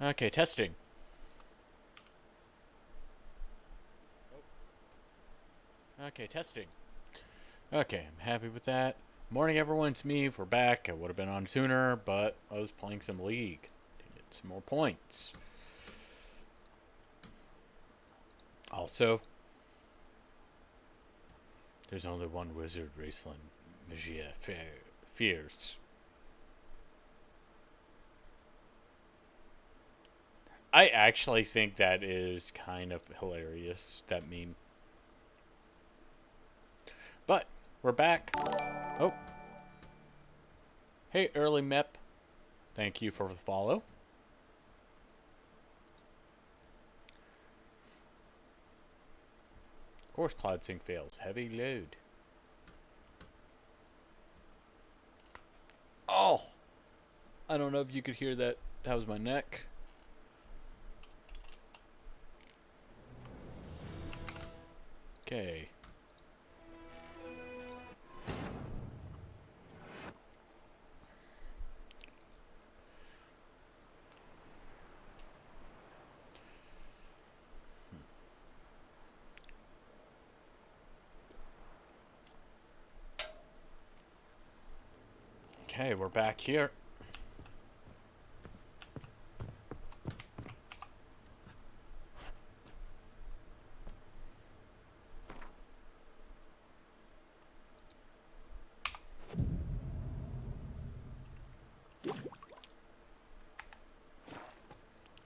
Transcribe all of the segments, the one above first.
Okay, testing. Okay, testing. Okay, I'm happy with that. Morning, everyone. It's me. We're back. I would have been on sooner, but I was playing some League to get some more points. Also, there's only one wizard, Raceland Magia Fierce. I actually think that is kind of hilarious, that meme. But, we're back. Oh. Hey, early Mep. Thank you for the follow. Of course, Cloud Sync fails. Heavy load. Oh! I don't know if you could hear that. That was my neck. Okay. Okay, we're back here.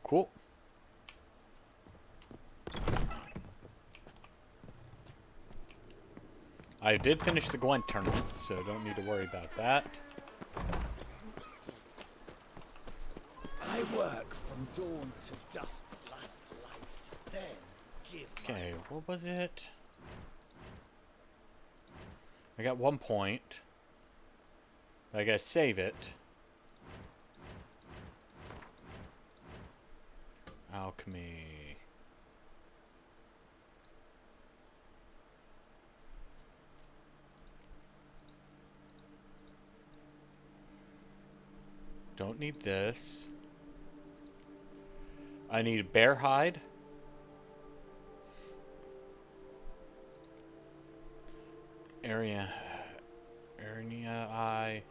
Cool. I did finish the Gwent tournament, so don't need to worry about that. I work from dawn to dusk's last light, then give Okay, what was it? I got 1 point. I gotta save it. Alchemy. Don't need this. I need bear hide. Area eye.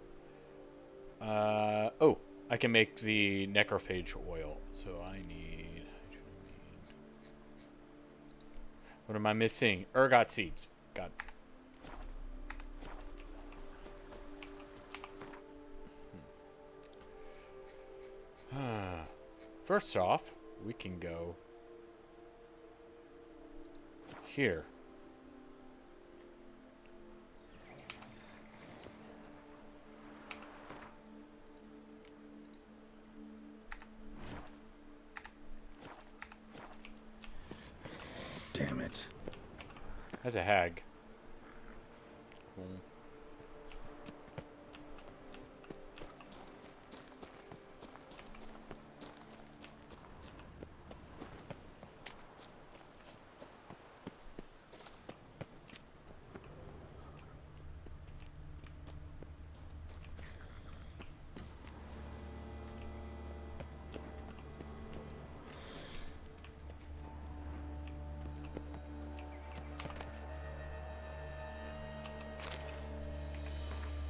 Oh, I can make the necrophage oil. So I need. What am I missing? Ergot seeds. Got it. First off, we can go here. Damn it. That's a hag. Cool.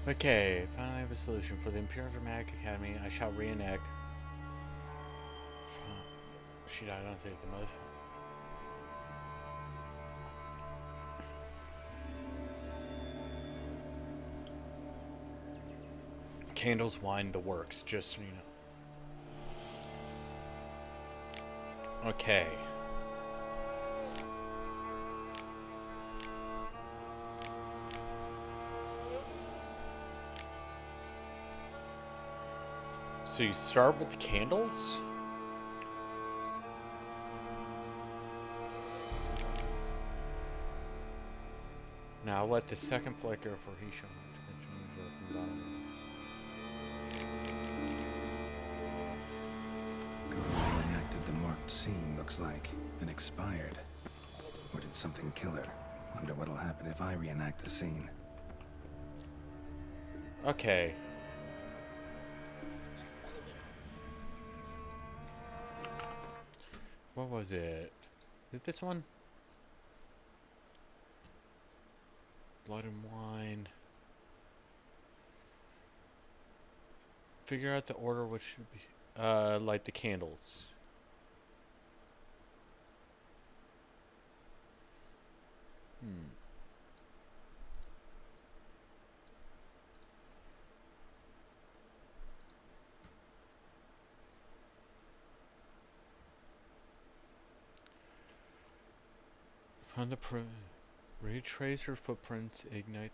Okay, finally I have a solution. For the Imperial Dramatic Academy, I shall reenact. She died on save the most. Candles, wine, the works, just so you know. Okay. So you start with the candles? Now let the second flicker for Hisham. Guru enacted the marked scene, looks like, and expired. Or did something kill her? Wonder what'll happen if I reenact the scene. Okay. What was it? Is it this one? Blood and wine. Figure out the order which should be. Light the candles. Hmm. Find the retrace her footprints, ignite.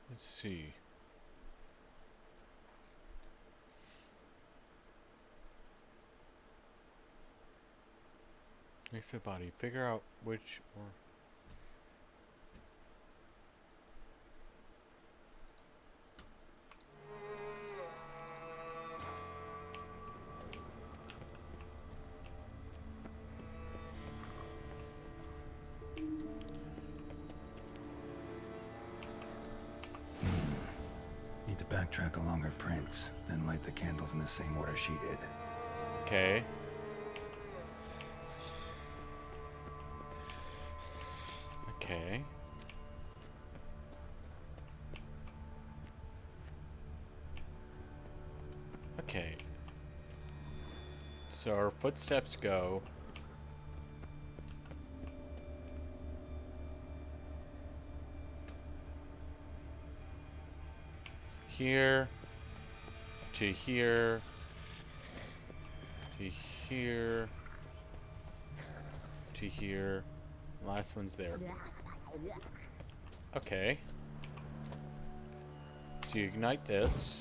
Let's see. Next to the body. Figure out which or. Need to backtrack along her prints, then light the candles in the same order she did. Okay. Okay. Okay. So our footsteps go here to here to here to here. Last one's there. Okay. So you ignite this.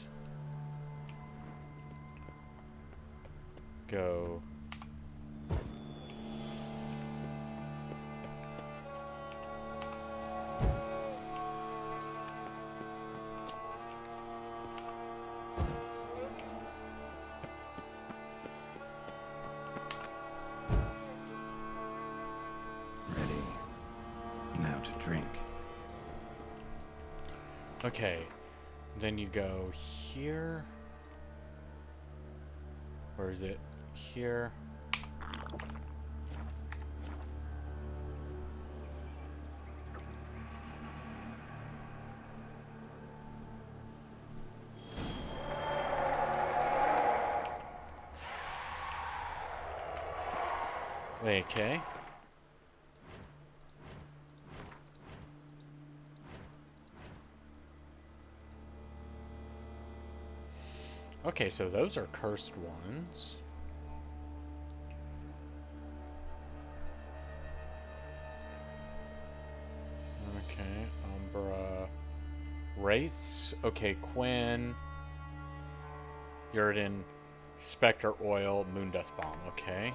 Go. Ready. Now to drink. Okay. Then you go here. Or is it here? Wait, okay. Okay, so those are cursed ones. Okay, Umbra. Wraiths. Okay, Quinn. Yurden. Spectre Oil. Moondust Bomb. Okay.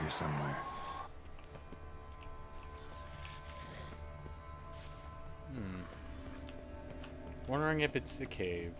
Somewhere. Wondering if it's the cave.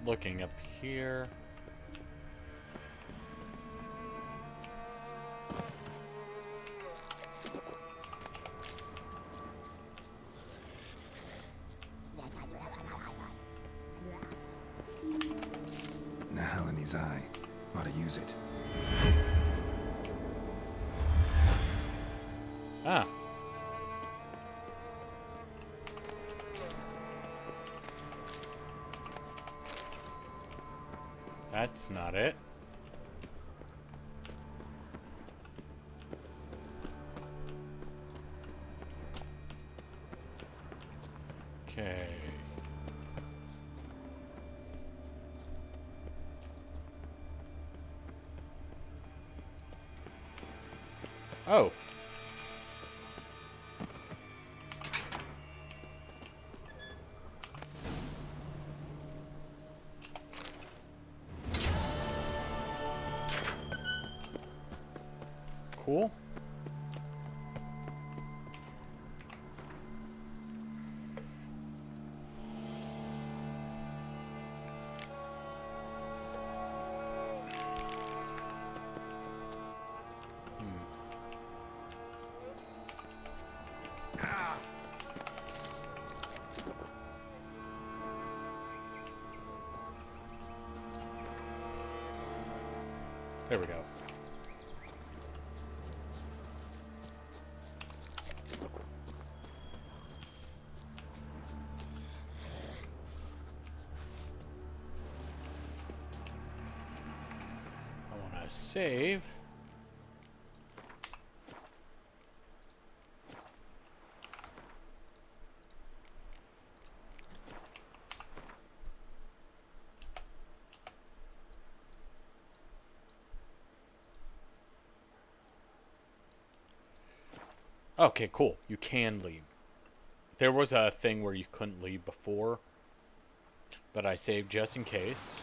looking up here. Nahalani's eye. Ought to use it. Ah. That's not it. Okay. Oh. Cool. There we go. I want to save. Okay, cool. You can leave. There was a thing where you couldn't leave before, but I saved just in case.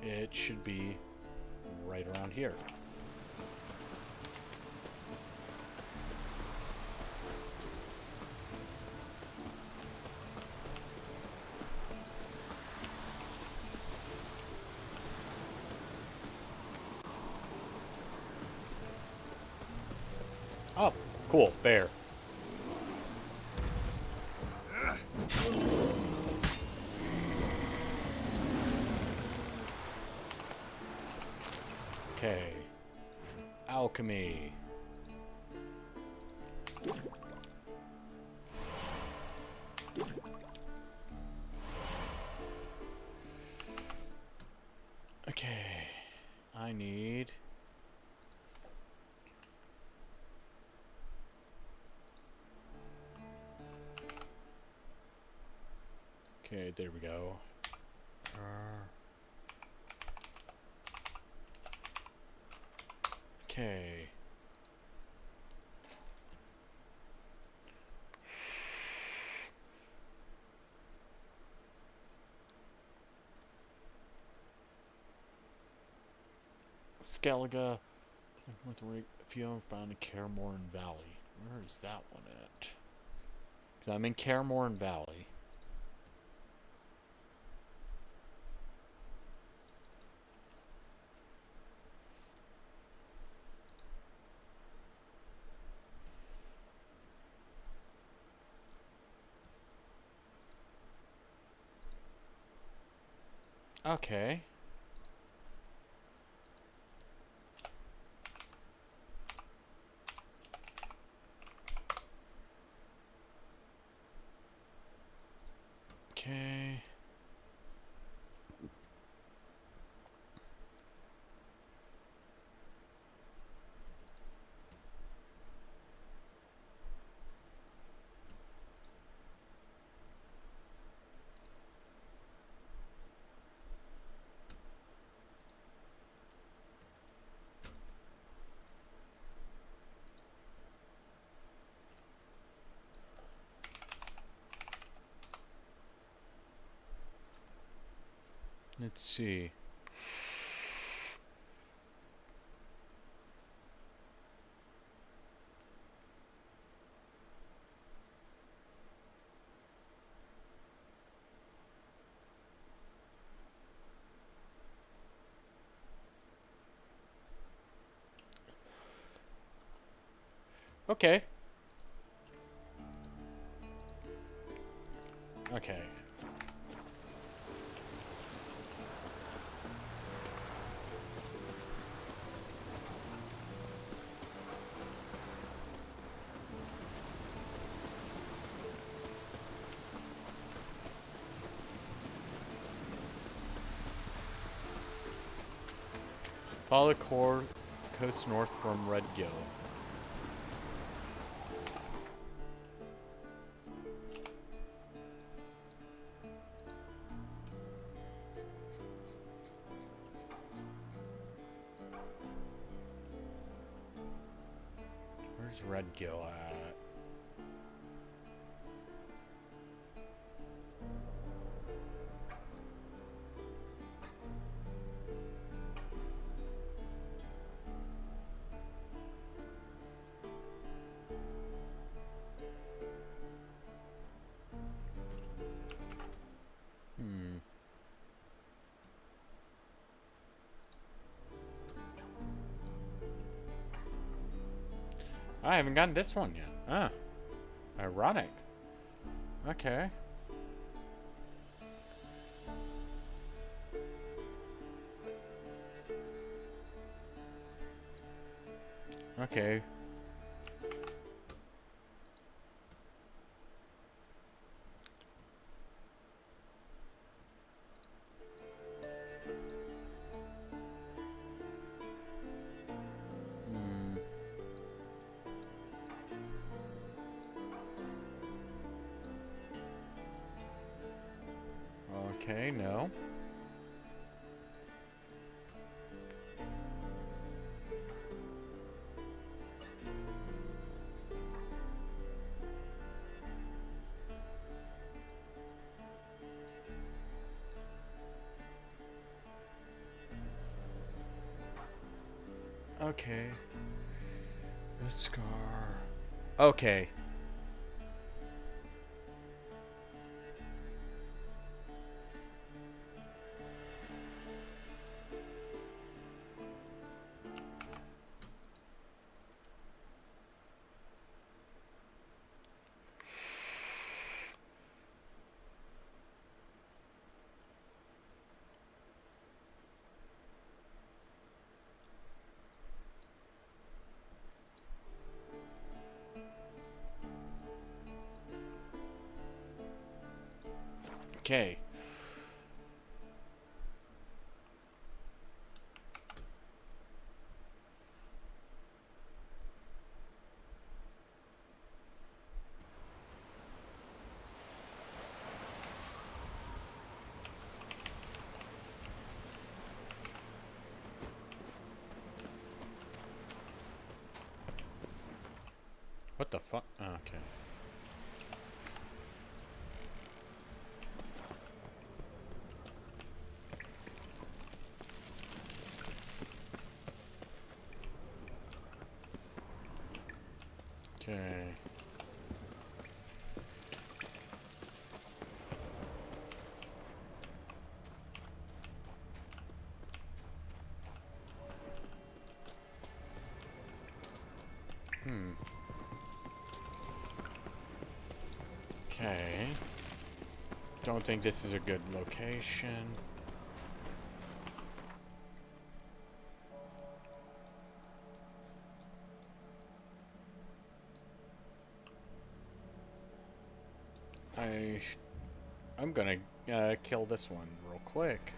It should be right around here. Oh, cool. Bear. Okay. Alchemy. Okay. I need... Okay, there we go. Okay. Skellige. With the Fiona found in Karamorn Valley. Where is that one at? 'Cause I'm in Karamorn Valley. Okay. Okay. Let's see. Okay. Okay. Follow the coast north from Red Gill. Where's Red Gill at? I haven't gotten this one yet. Ah. Ironic. Okay. Okay. Okay, no. Okay. The scar. Okay. Okay. What the fuck? Oh, okay. Okay. Okay. Don't think this is a good location. I'm gonna kill this one real quick.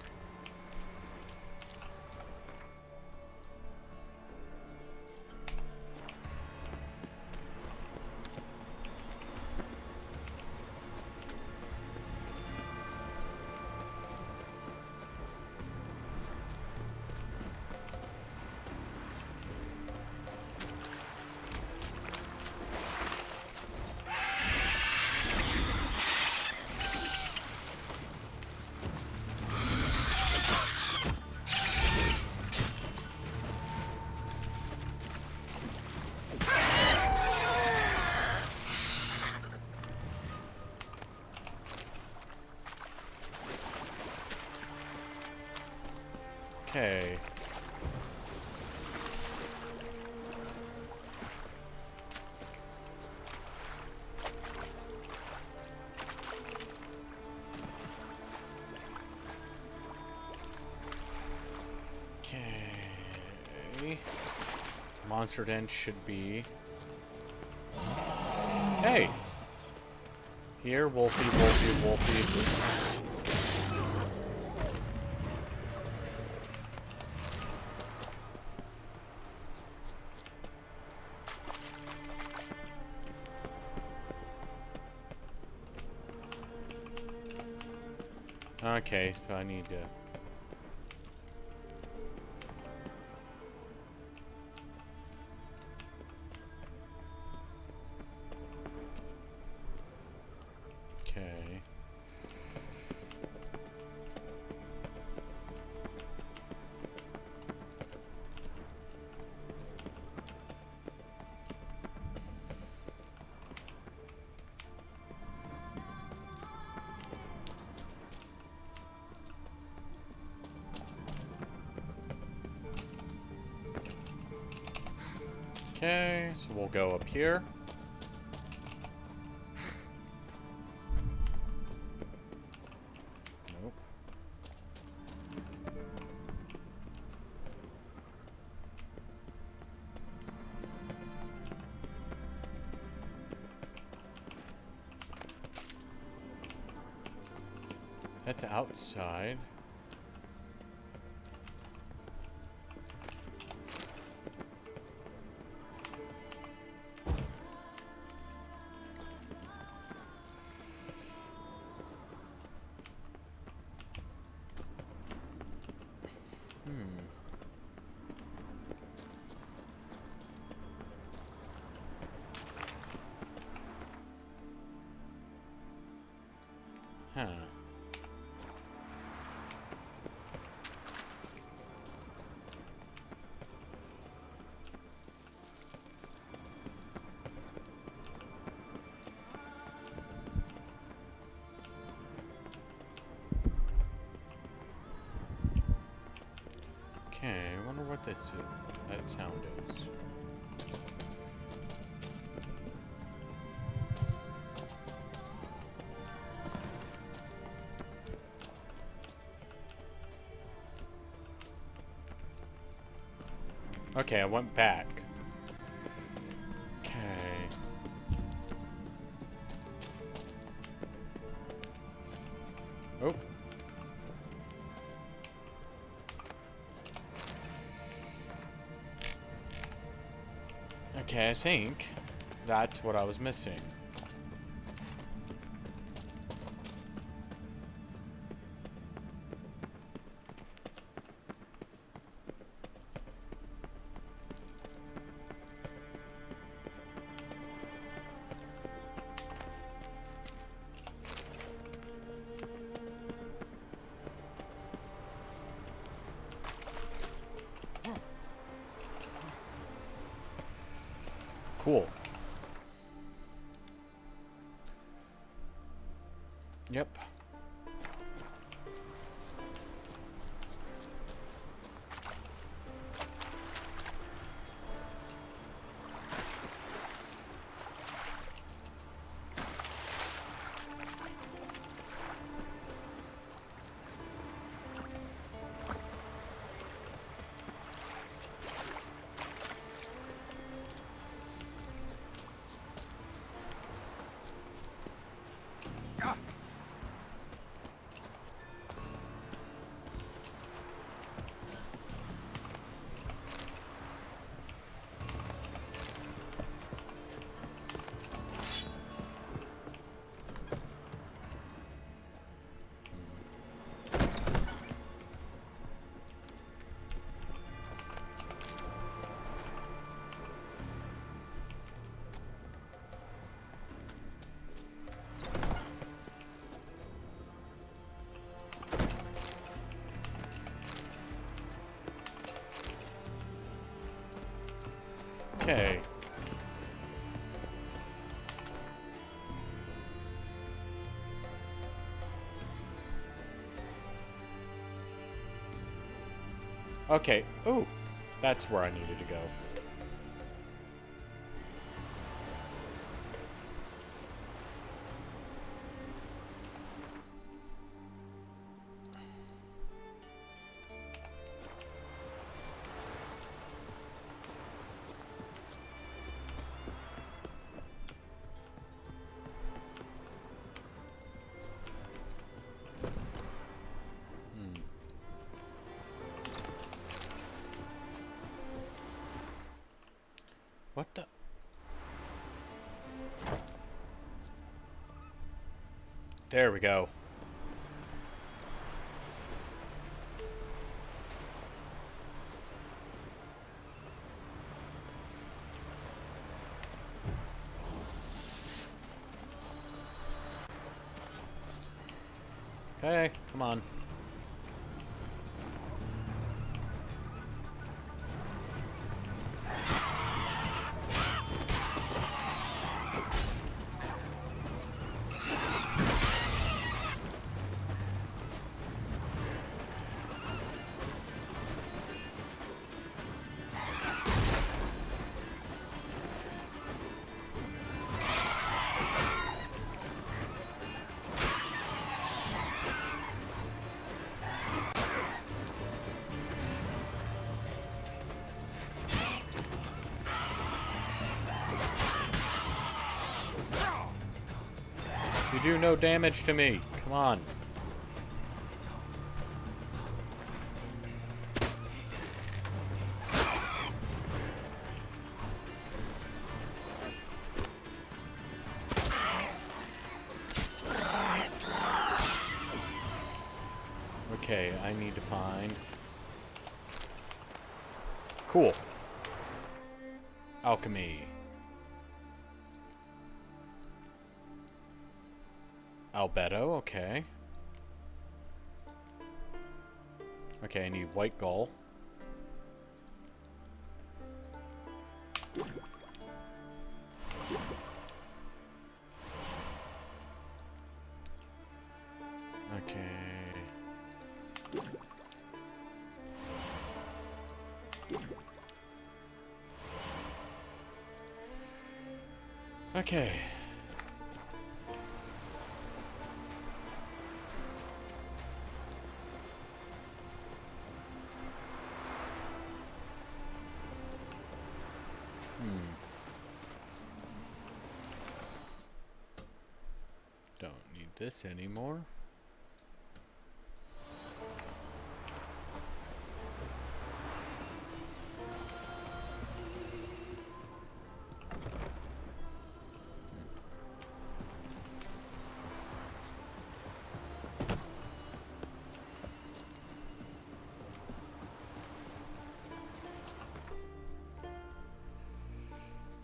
Okay. the monster den should be... Hey! Here, Wolfie, Wolfie, Wolfie. Okay, so I need to... Okay. Okay, so we'll go up here. Nope. That's outside. Huh. Okay, I wonder what this that sound is. Okay, I went back. Okay. Oh. Okay, I think that's what I was missing. Cool. Yep. Okay. Okay. Ooh, that's where I needed to go. What the? There we go. Okay, come on. You do no damage to me. Come on. Okay, I need to find... Cool. Alchemy. Albedo, okay. Okay, I need white gall. Okay. Okay. Don't need this anymore.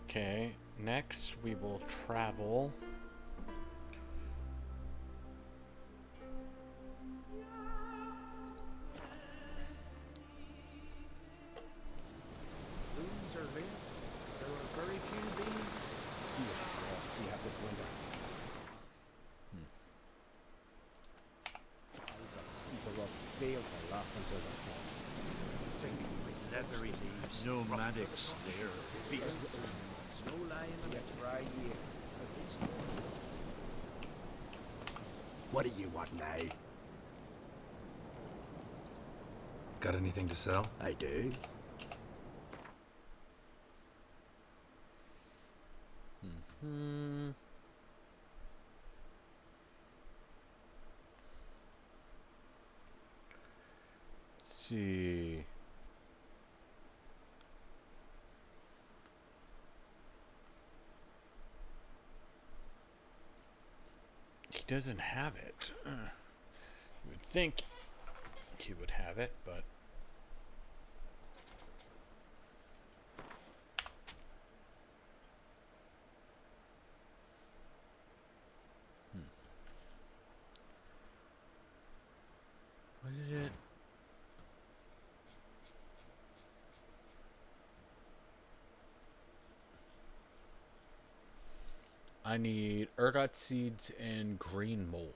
Okay, next we will travel. Rooms are lit. There are very few bees. Fierce frost we have this winter. Clouds of steeper up fail to last until the fall. Think with leathery leaves, nomadics there, feasts. No lying in a dry year. What do you want now? Got anything to sell? I do. Let's see. He doesn't have it. You would think he would have it, but... What is it? I need ergot seeds and green mold.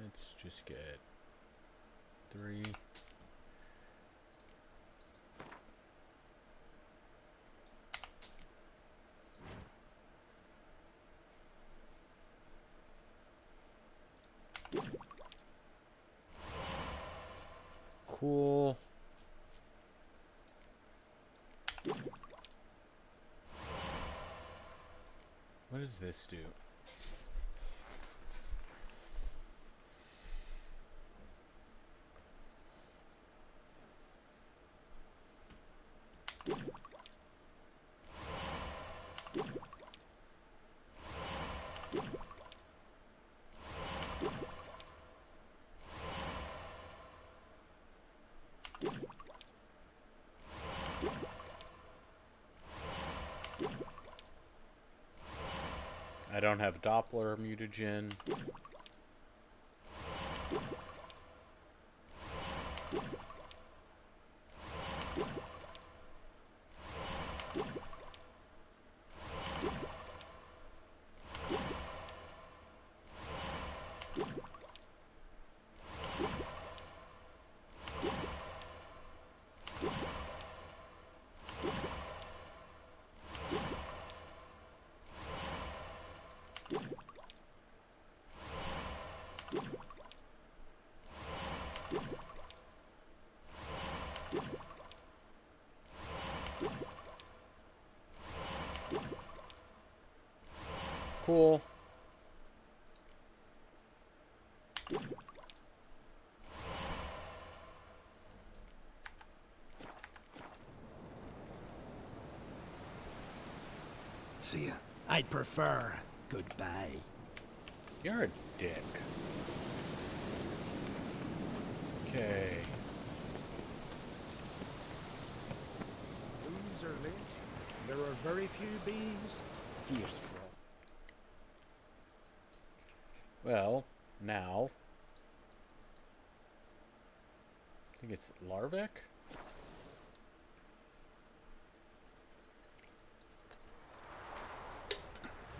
Let's just get 3. Cool. What does this do? I don't have Doppler mutagen. Cool. See ya. I'd prefer goodbye. You're a dick. Okay. Bees are lit. There are very few bees. Fierce frost. Well, now. I think it's Larvik?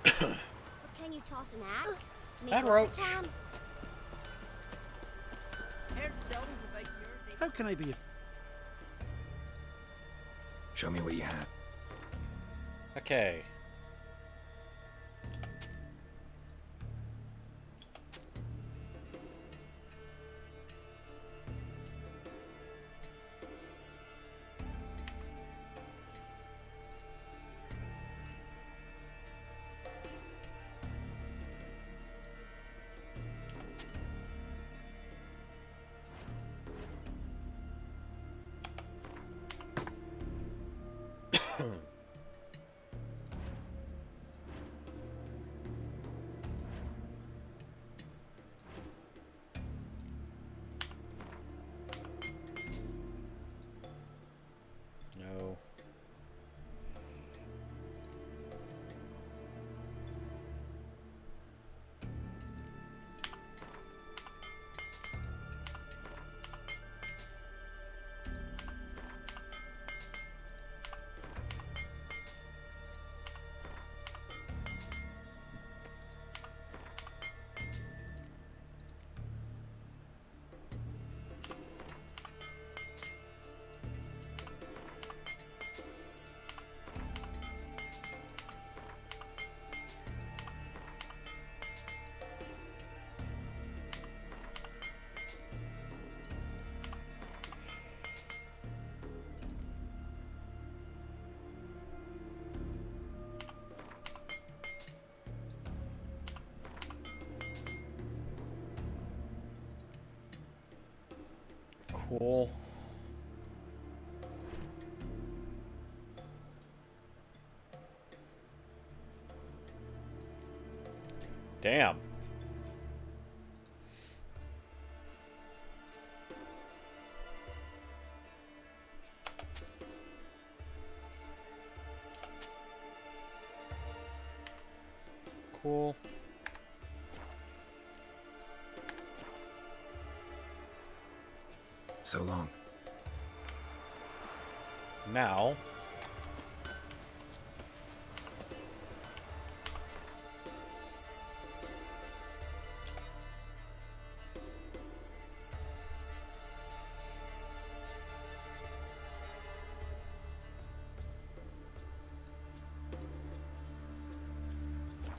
But can you toss an axe? Me That what I roach. can. Heard stories about your How can I be of Show me what you have. Okay. No. Cool. Damn. Cool. So long. Now.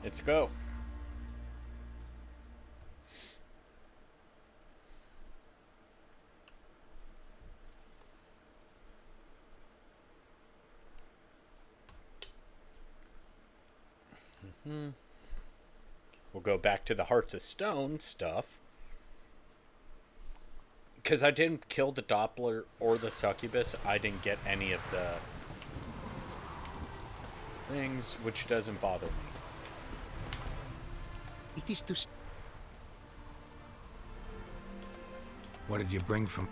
Let's go. We'll go back to the Hearts of Stone stuff. Because I didn't kill the Doppler or the Succubus, I didn't get any of the things, which doesn't bother me. It is to What did you bring from...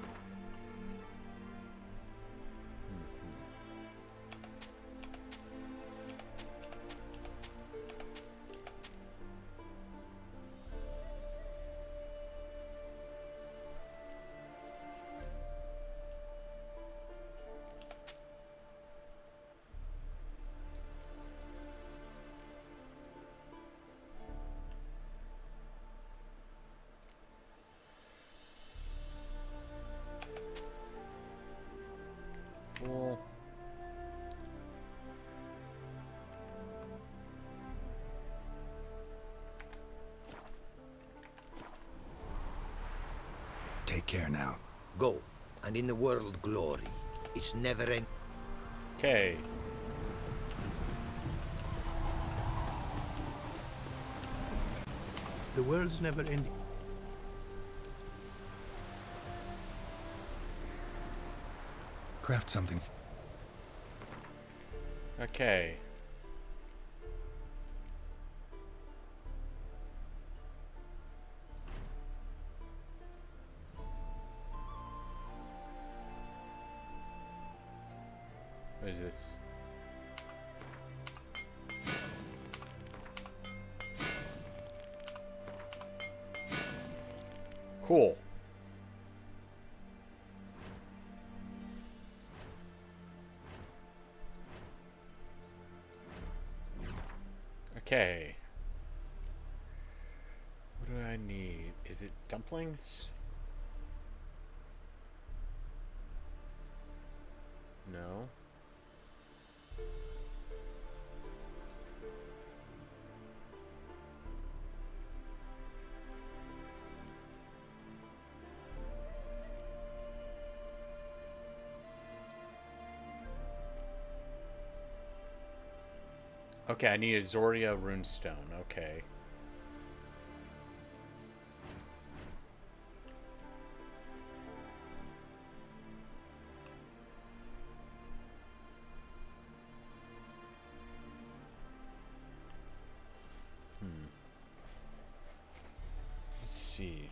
take care now. Go, and in the world glory. It's never end. Okay. The world's never ending. Craft something. Okay. What is this? Cool. Okay. What do I need? Is it dumplings? No. Okay, I need a Zoria runestone. Okay. Let's see.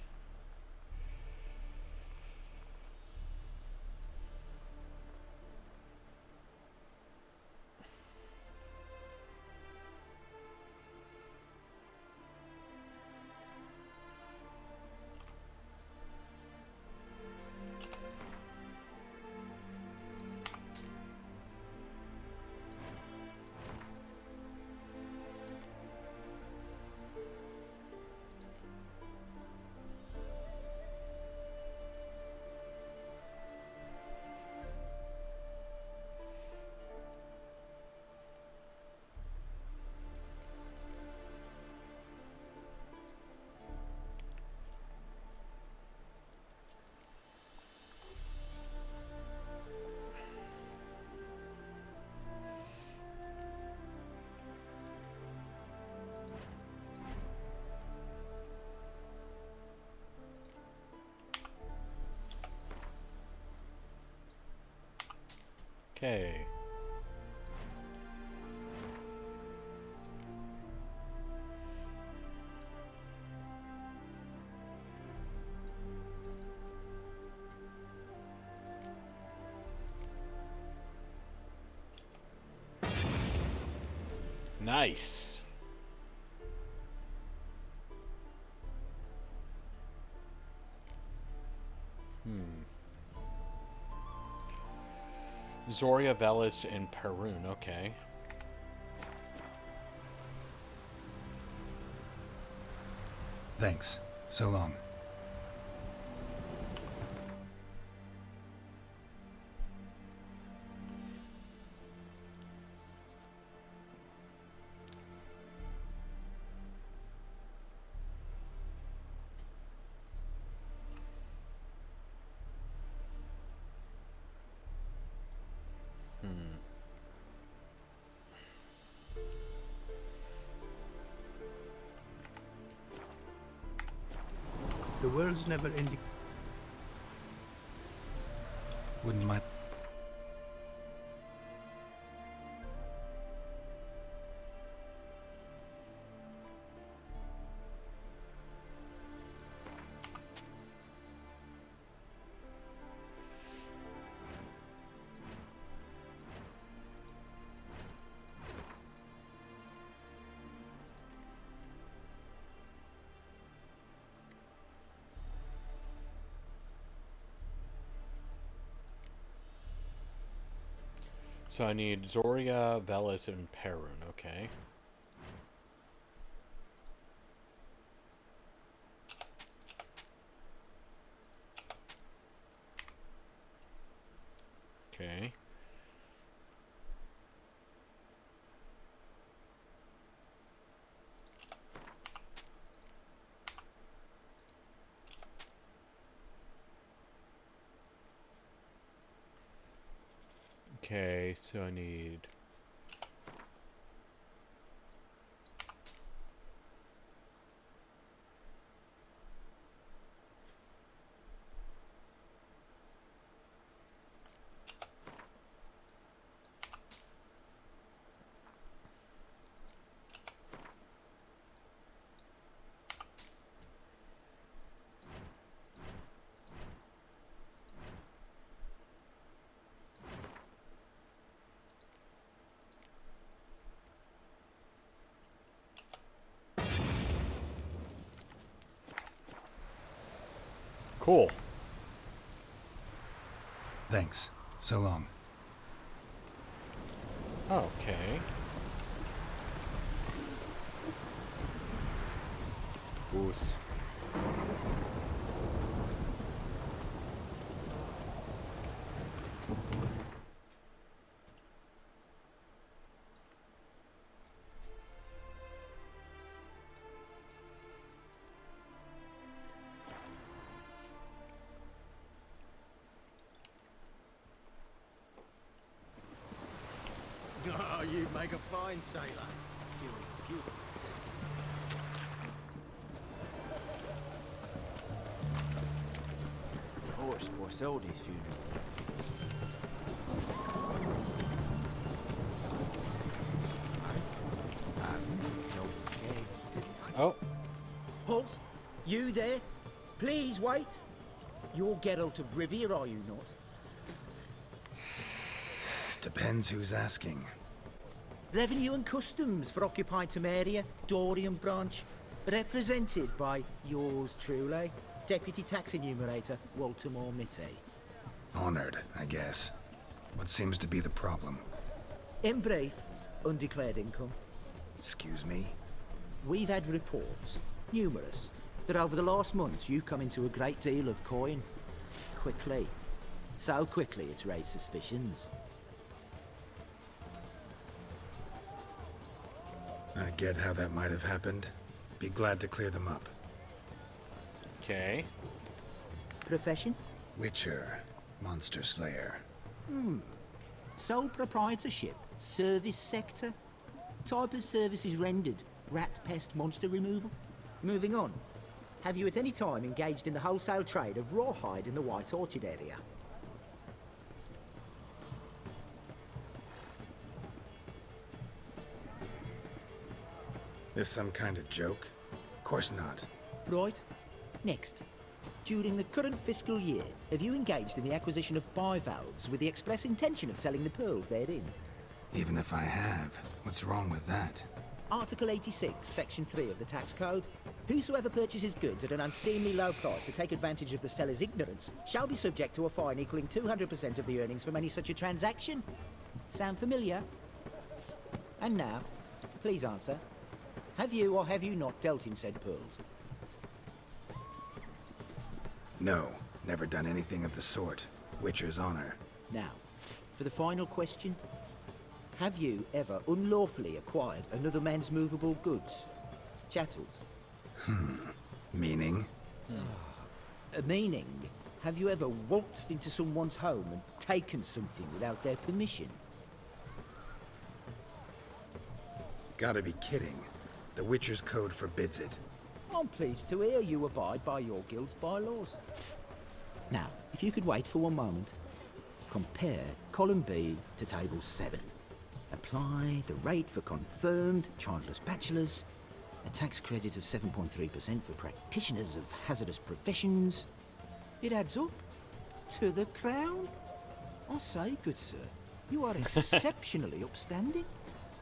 Okay. Nice. Zoria, Velis, and Perun. Okay. Thanks. So long. The world's never ending. Wouldn't mind. So I need Zoria, Velis, and Perun. Okay. Okay. Okay, so I need... Cool. Thanks. So long. Okay. Goose. Oh, you make a fine sailor. Cheery, beautiful sense. Horse for Soldy's funeral. Oh, Halt! You there? Please wait. You're Geralt of Rivia, are you not? Depends who's asking. Revenue and Customs for occupied Temeria, Dorian branch, represented by yours truly, Deputy Tax Enumerator Walter Mitte. Honored, I guess. What seems to be the problem? In brief, undeclared income. Excuse me? We've had reports, numerous, that over the last months you've come into a great deal of coin. Quickly. So quickly it's raised suspicions. I get how that might have happened. Be glad to clear them up. okay. Profession? Witcher. Monster Slayer. Sole proprietorship, service sector. Type of services rendered, rat pest monster removal. Moving on. Have you at any time engaged in the wholesale trade of rawhide in the White Orchard area? This some kind of joke? Of course not. Right. Next. During the current fiscal year, have you engaged in the acquisition of bivalves with the express intention of selling the pearls therein? Even if I have, what's wrong with that? Article 86, Section 3 of the Tax Code. Whosoever purchases goods at an unseemly low price to take advantage of the seller's ignorance shall be subject to a fine equaling 200% of the earnings from any such a transaction. Sound familiar? And now, please answer. Have you or have you not dealt in said pearls? No, never done anything of the sort. Witcher's honor. Now, for the final question. Have you ever unlawfully acquired another man's movable goods? Chattels? Meaning? Meaning, have you ever waltzed into someone's home and taken something without their permission? Gotta be kidding. The Witcher's code forbids it. I'm pleased to hear you abide by your guild's bylaws. Now, if you could wait for one moment, compare column B to table 7. Apply the rate for confirmed childless bachelors, a tax credit of 7.3% for practitioners of hazardous professions. It adds up to the crown. I say, good sir, you are exceptionally upstanding.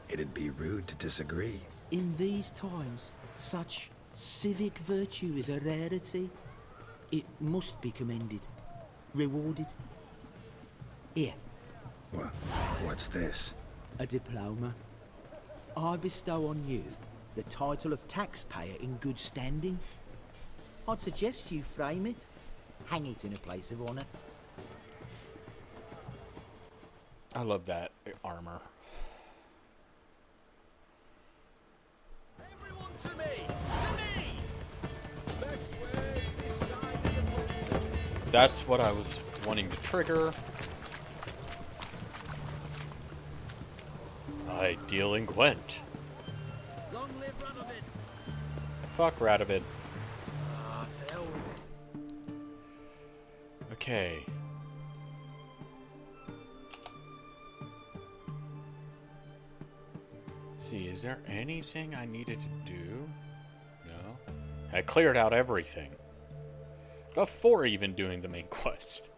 It'd be rude to disagree. In these times, such civic virtue is a rarity. It must be commended, rewarded. Here, What's this? a diploma. I bestow on you the title of taxpayer in good standing. I'd suggest you frame it, hang it in a place of honour. I love that armor. Everyone to me! To me! Best words this side of the mountain. That's what I was wanting to trigger. Ideal Gwent. Long live Radovid! Fuck Radovid. Ah, to hell with it. Okay. Let's see, is there anything I needed to do? No. I cleared out everything. Before even doing the main quest.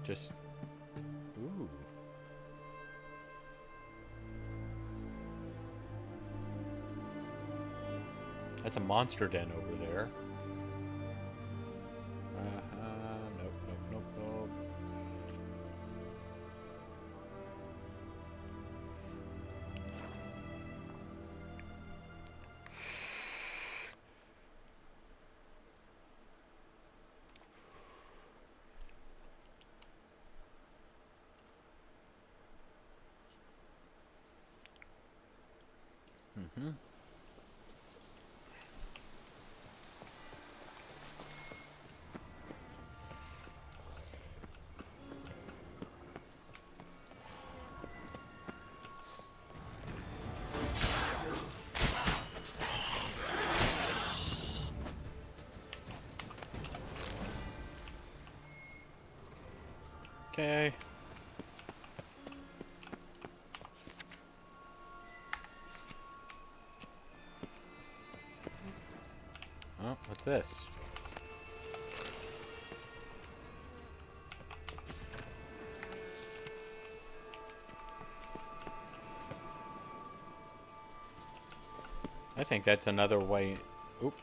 Just... Ooh. That's a monster den over there. Nope, nope, nope, nope. Mm-hmm. Okay. Oh, what's this? I think that's another way. Oop.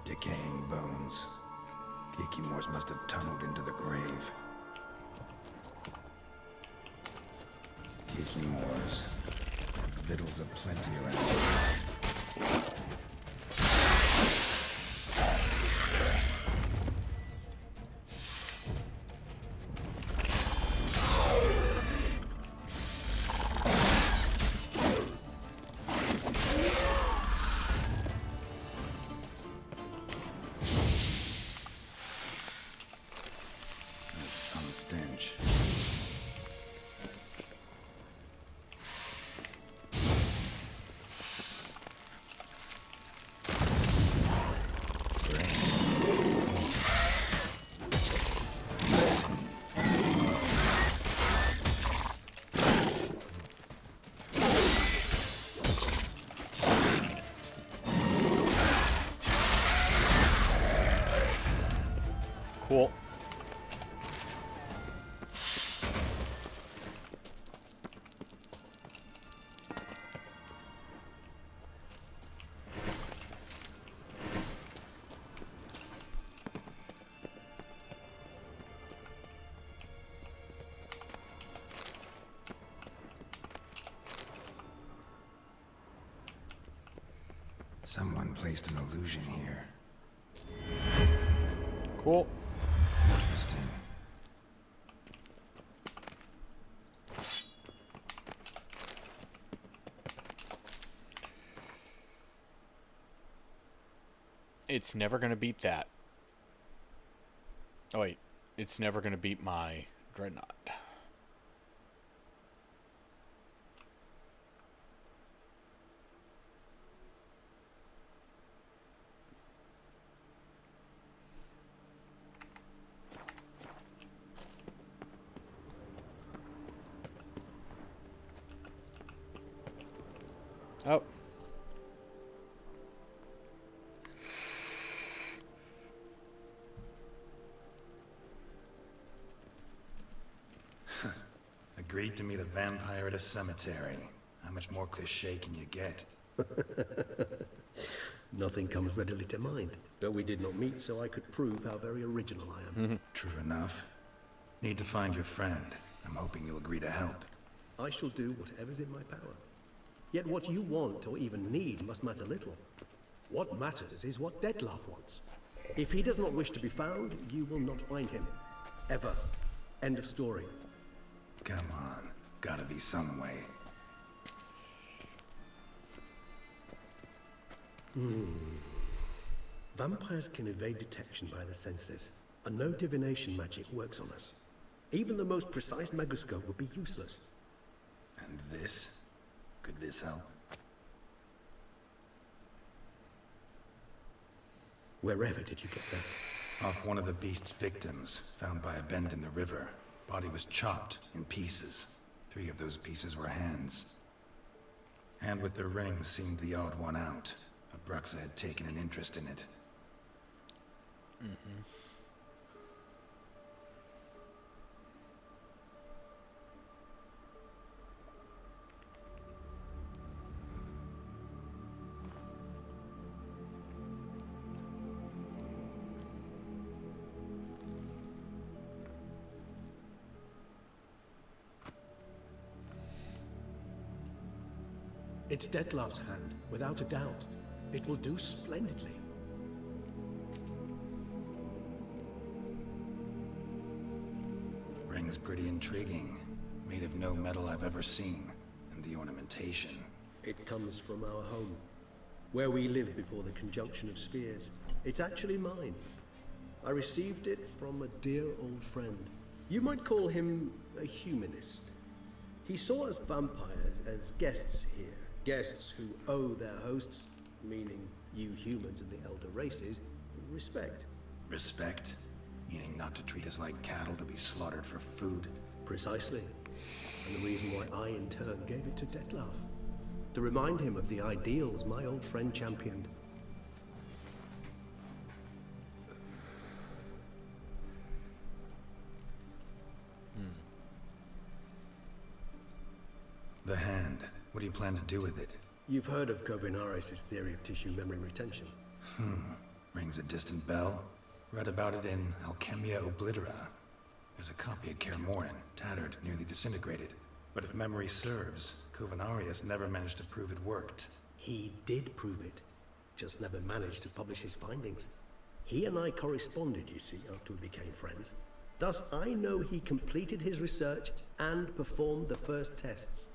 Decaying bones. Kikimors must have tunneled into the grave. Kikimors. Victuals aplenty around. Some stench. Cool. Someone placed an illusion here. Cool. Interesting. It's never gonna beat that. Oh wait, it's never gonna beat my Dreadnought. Oh. Agreed to meet a vampire at a cemetery. How much more cliché can you get? Nothing comes readily to mind, though we did not meet so I could prove how very original I am. True enough. Need to find your friend. I'm hoping you'll agree to help. I shall do whatever's in my power. Yet what you want or even need must matter little. What matters is what Dettlaff wants. If he does not wish to be found, you will not find him. Ever. End of story. Come on. Gotta be some way. Vampires can evade detection by the senses, and no divination magic works on us. Even the most precise megoscope would be useless. And this? Could this help? Wherever did you get that? Off one of the beast's victims, found by a bend in the river. Body was chopped in pieces. 3 of those pieces were hands. Hand with the ring seemed the odd one out. Abruxa had taken an interest in it. It's Dettlaff's hand, without a doubt. It will do splendidly. Ring's pretty intriguing. Made of no metal I've ever seen. And the ornamentation. It comes from our home, where we lived before the conjunction of spheres. It's actually mine. I received it from a dear old friend. You might call him a humanist. He saw us vampires as guests here. Guests who owe their hosts, meaning you humans and the elder races, respect. Respect? Meaning not to treat us like cattle to be slaughtered for food? Precisely. And the reason why I, in turn, gave it to Dettlaff. To remind him of the ideals my old friend championed. The hand. What do you plan to do with it? You've heard of Kovinaris' theory of tissue memory retention. Rings a distant bell. Read about it in Alchemia Oblitera. There's a copy at Kaer Morhen, tattered, nearly disintegrated. But if memory serves, Kovinaris never managed to prove it worked. He did prove it, just never managed to publish his findings. He and I corresponded, you see, after we became friends. Thus, I know he completed his research and performed the first tests.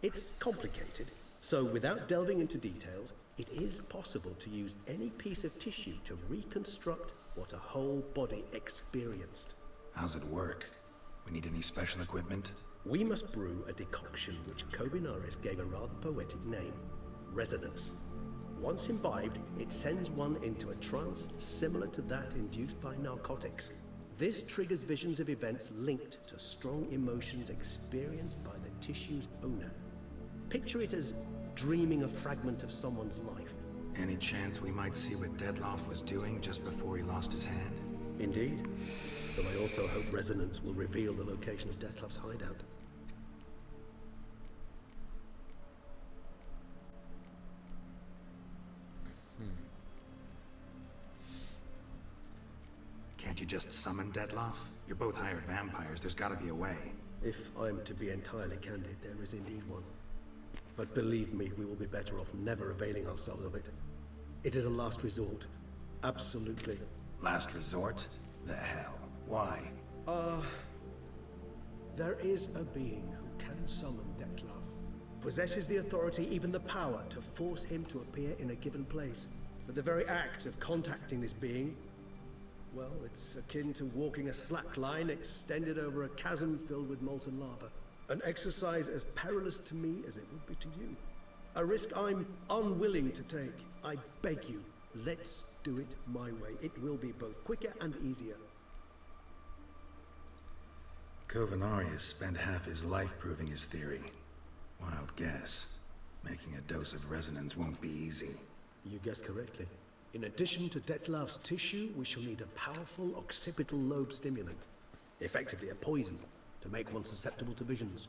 It's complicated, so without delving into details, it is possible to use any piece of tissue to reconstruct what a whole body experienced. How's it work? We need any special equipment? We must brew a decoction which Kovinaris gave a rather poetic name, resonance. Once imbibed, it sends one into a trance similar to that induced by narcotics. This triggers visions of events linked to strong emotions experienced by the tissue's owner. Picture it as dreaming a fragment of someone's life. Any chance we might see what Dettlaff was doing just before he lost his hand? Indeed. Though I also hope resonance will reveal the location of Dettlaff's hideout. Can't you just summon Dettlaff? You're both hired vampires, there's gotta be a way. If I'm to be entirely candid, there is indeed one. But believe me, we will be better off never availing ourselves of it. It is a last resort. Absolutely. Last resort? The hell? Why? There is a being who can summon Dettlaff. Possesses the authority, even the power, to force him to appear in a given place. But the very act of contacting this being, well, it's akin to walking a slack line extended over a chasm filled with molten lava. An exercise as perilous to me as it would be to you. A risk I'm unwilling to take. I beg you, let's do it my way. It will be both quicker and easier. Kovinaris spent half his life proving his theory. Wild guess. Making a dose of resonance won't be easy. You guessed correctly. In addition to Dettlaff's tissue, we shall need a powerful occipital lobe stimulant. Effectively a poison, to make one susceptible to visions.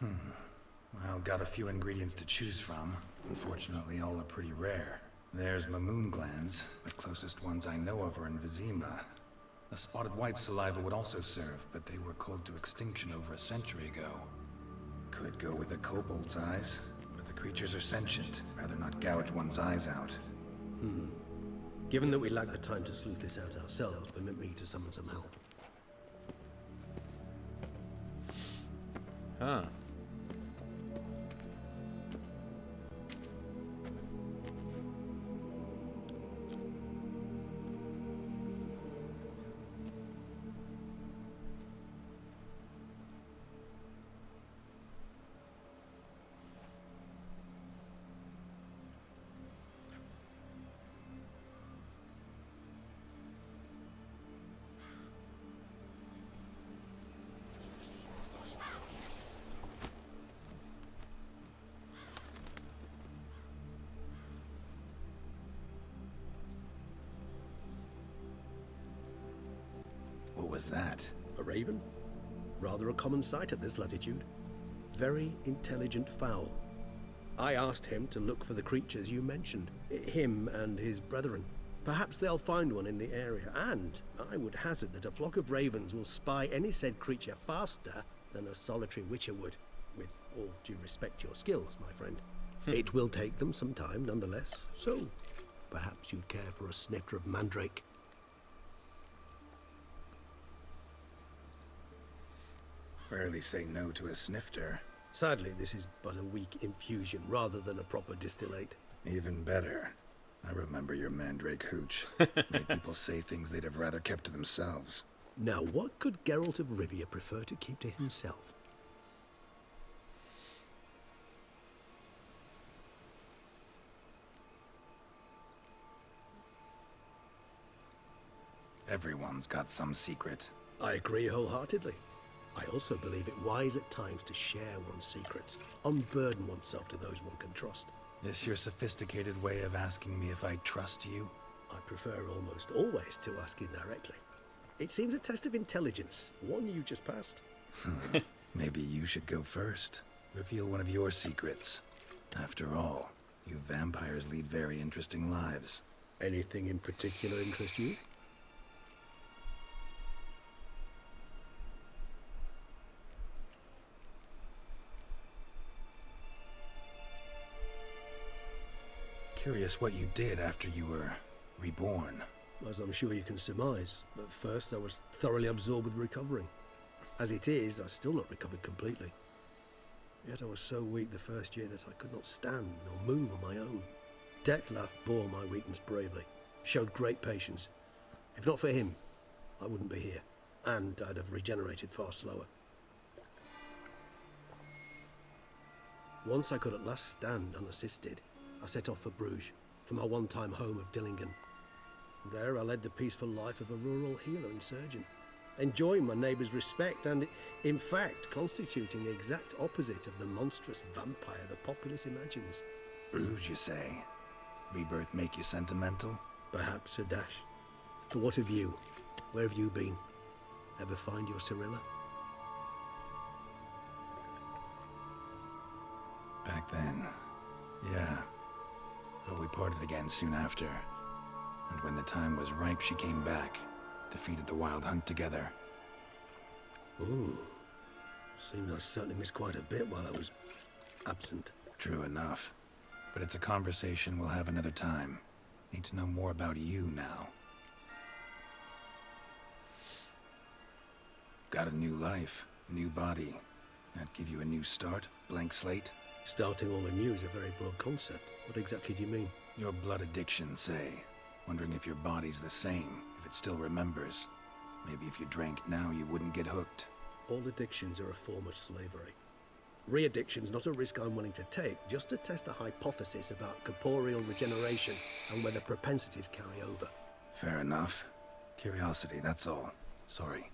Well, got a few ingredients to choose from. Unfortunately, all are pretty rare. There's Mamoon glands, but closest ones I know of are in Vizima. A spotted white saliva would also serve, but they were cold to extinction over a century ago. Could go with a kobold's eyes, but the creatures are sentient. Rather not gouge one's eyes out. Given that we lack the time to sleuth this out ourselves, permit me to summon some help. Huh. was that? A raven? Rather a common sight at this latitude. Very intelligent fowl. I asked him to look for the creatures you mentioned, him and his brethren. Perhaps they'll find one in the area, and I would hazard that a flock of ravens will spy any said creature faster than a solitary witcher would, with all due respect to your skills, my friend. It will take them some time, nonetheless, so perhaps you'd care for a snifter of mandrake. Rarely say no to a snifter. Sadly, this is but a weak infusion rather than a proper distillate. Even better. I remember your mandrake hooch. Made people say things they'd have rather kept to themselves. Now, what could Geralt of Rivia prefer to keep to himself? Everyone's got some secret. I agree wholeheartedly. I also believe it wise at times to share one's secrets, unburden oneself to those one can trust. This your sophisticated way of asking me if I trust you? I prefer almost always to ask indirectly. It seems a test of intelligence, one you just passed. Maybe you should go first. Reveal one of your secrets. After all, you vampires lead very interesting lives. Anything in particular interest you? Curious what you did after you were reborn. As I'm sure you can surmise, at first I was thoroughly absorbed with recovering. As it is, I've still not recovered completely. Yet I was so weak the first year that I could not stand or move on my own. Detlef bore my weakness bravely, showed great patience. If not for him, I wouldn't be here, and I'd have regenerated far slower. Once I could at last stand unassisted, I set off for Bruges, for my one-time home of Dillingen. There I led the peaceful life of a rural healer and surgeon, enjoying my neighbours' respect and, in fact, constituting the exact opposite of the monstrous vampire the populace imagines. Bruges, you say? Rebirth make you sentimental? Perhaps a dash. But what of you? Where have you been? Ever find your Cirilla? Back then, yeah. But we parted again soon after. And when the time was ripe, she came back. Defeated the Wild Hunt together. Ooh. Seems I certainly missed quite a bit while I was absent. True enough. But it's a conversation we'll have another time. Need to know more about you now. Got a new life, new body. That give you a new start? Blank slate? Starting all anew is a very broad concept. What exactly do you mean? Your blood addiction, say. Wondering if your body's the same, if it still remembers. Maybe if you drank now, you wouldn't get hooked. All addictions are a form of slavery. Re-addiction's not a risk I'm willing to take, just to test a hypothesis about corporeal regeneration and whether propensities carry over. Fair enough. Curiosity, that's all. Sorry.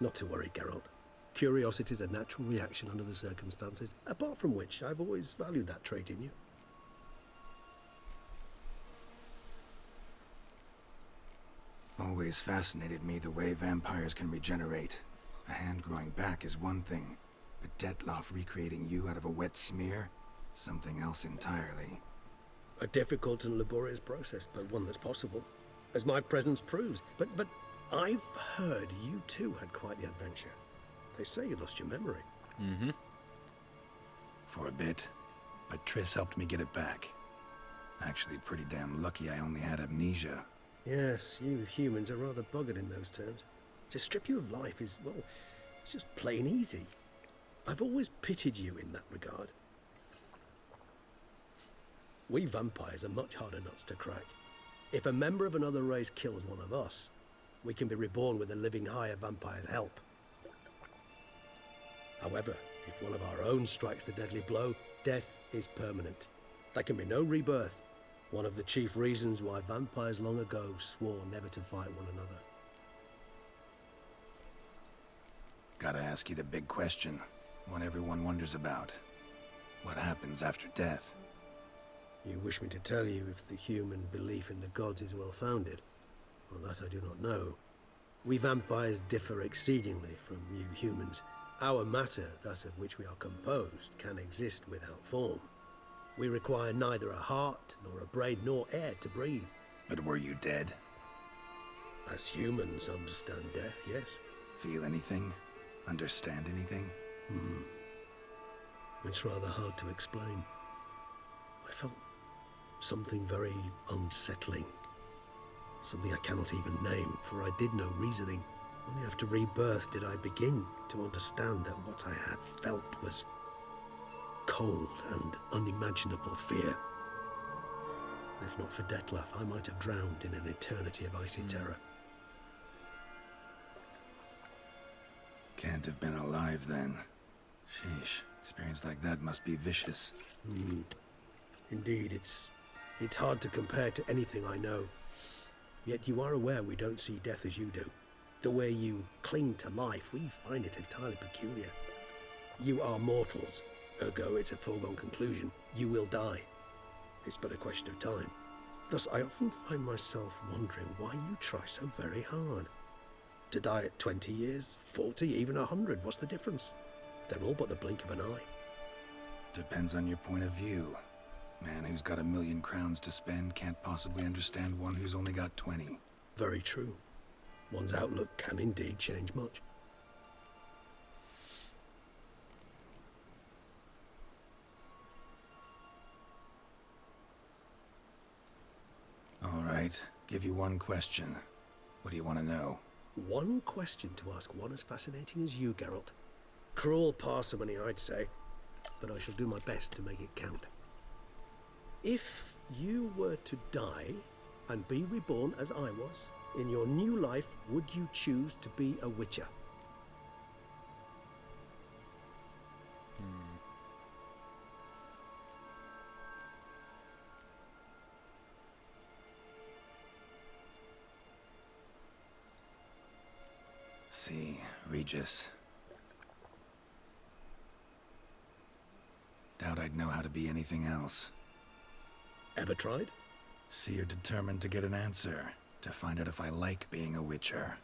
Not to worry, Geralt. Curiosity is a natural reaction under the circumstances, apart from which I've always valued that trait in you. Always fascinated me the way vampires can regenerate. A hand growing back is one thing, but Detlef recreating you out of a wet smear? Something else entirely. A difficult and laborious process, but one that's possible, as my presence proves. But I've heard you too had quite the adventure. They say you lost your memory. Mm-hmm. For a bit, but Triss helped me get it back. Actually, pretty damn lucky I only had amnesia. Yes, you humans are rather buggered in those terms. To strip you of life is, well, it's just plain easy. I've always pitied you in that regard. We vampires are much harder nuts to crack. If a member of another race kills one of us, we can be reborn with the living higher vampire's help. However, if one of our own strikes the deadly blow, death is permanent. There can be no rebirth. One of the chief reasons why vampires long ago swore never to fight one another. Gotta ask you the big question. What everyone wonders about. What happens after death? You wish me to tell you if the human belief in the gods is well founded? Well, that I do not know. We vampires differ exceedingly from you humans. Our matter, that of which we are composed, can exist without form. We require neither a heart, nor a brain, nor air to breathe. But were you dead? As humans understand death, yes. Feel anything? Understand anything? It's rather hard to explain. I felt something very unsettling. Something I cannot even name, for I did no reasoning. Only after rebirth did I begin to understand that what I had felt was cold and unimaginable fear. If not for Dettlaff, I might have drowned in an eternity of icy terror. Can't have been alive then. Sheesh, experience like that must be vicious. Indeed, it's hard to compare to anything I know. Yet you are aware we don't see death as you do. The way you cling to life, we find it entirely peculiar. You are mortals, ergo it's a foregone conclusion. You will die. It's but a question of time. Thus, I often find myself wondering why you try so very hard. To die at 20 years, 40, even 100, what's the difference? They're all but the blink of an eye. Depends on your point of view. Man who's got 1,000,000 crowns to spend can't possibly understand one who's only got 20. Very true. One's outlook can indeed change much. All right, give you one question. What do you want to know? One question to ask one as fascinating as you, Geralt. Cruel parsimony, I'd say, but I shall do my best to make it count. If you were to die and be reborn as I was, in your new life, would you choose to be a Witcher? See, Regis. Doubt I'd know how to be anything else. Ever tried? See, you're determined to get an answer, to find out if I like being a Witcher.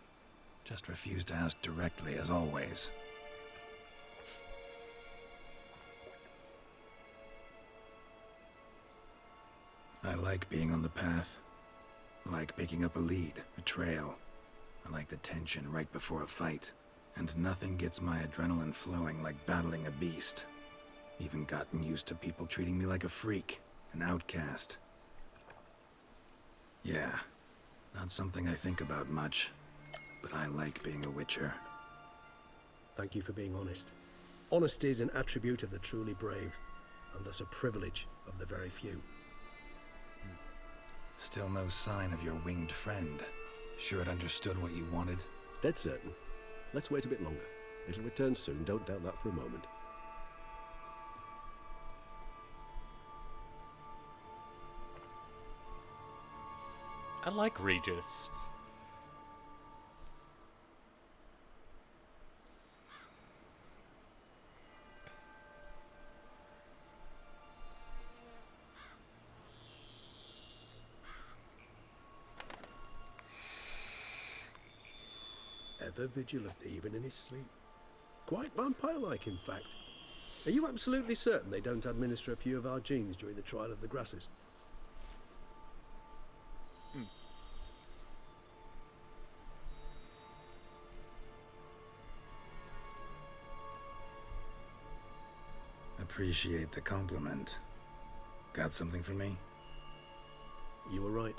Just refuse to ask directly, as always. I like being on the path. I like picking up a lead, a trail. I like the tension right before a fight. And nothing gets my adrenaline flowing like battling a beast. Even gotten used to people treating me like a freak, an outcast. Yeah, not something I think about much, but I like being a Witcher. Thank you for being honest. Honesty is an attribute of the truly brave, and thus a privilege of the very few. Still no sign of your winged friend. Sure it understood what you wanted? Dead certain. Let's wait a bit longer. It'll return soon, don't doubt that for a moment. I like Regis. Ever vigilant, even in his sleep. Quite vampire-like, in fact. Are you absolutely certain they don't administer a few of our genes during the trial of the grasses? Appreciate the compliment. Got something for me? You were right.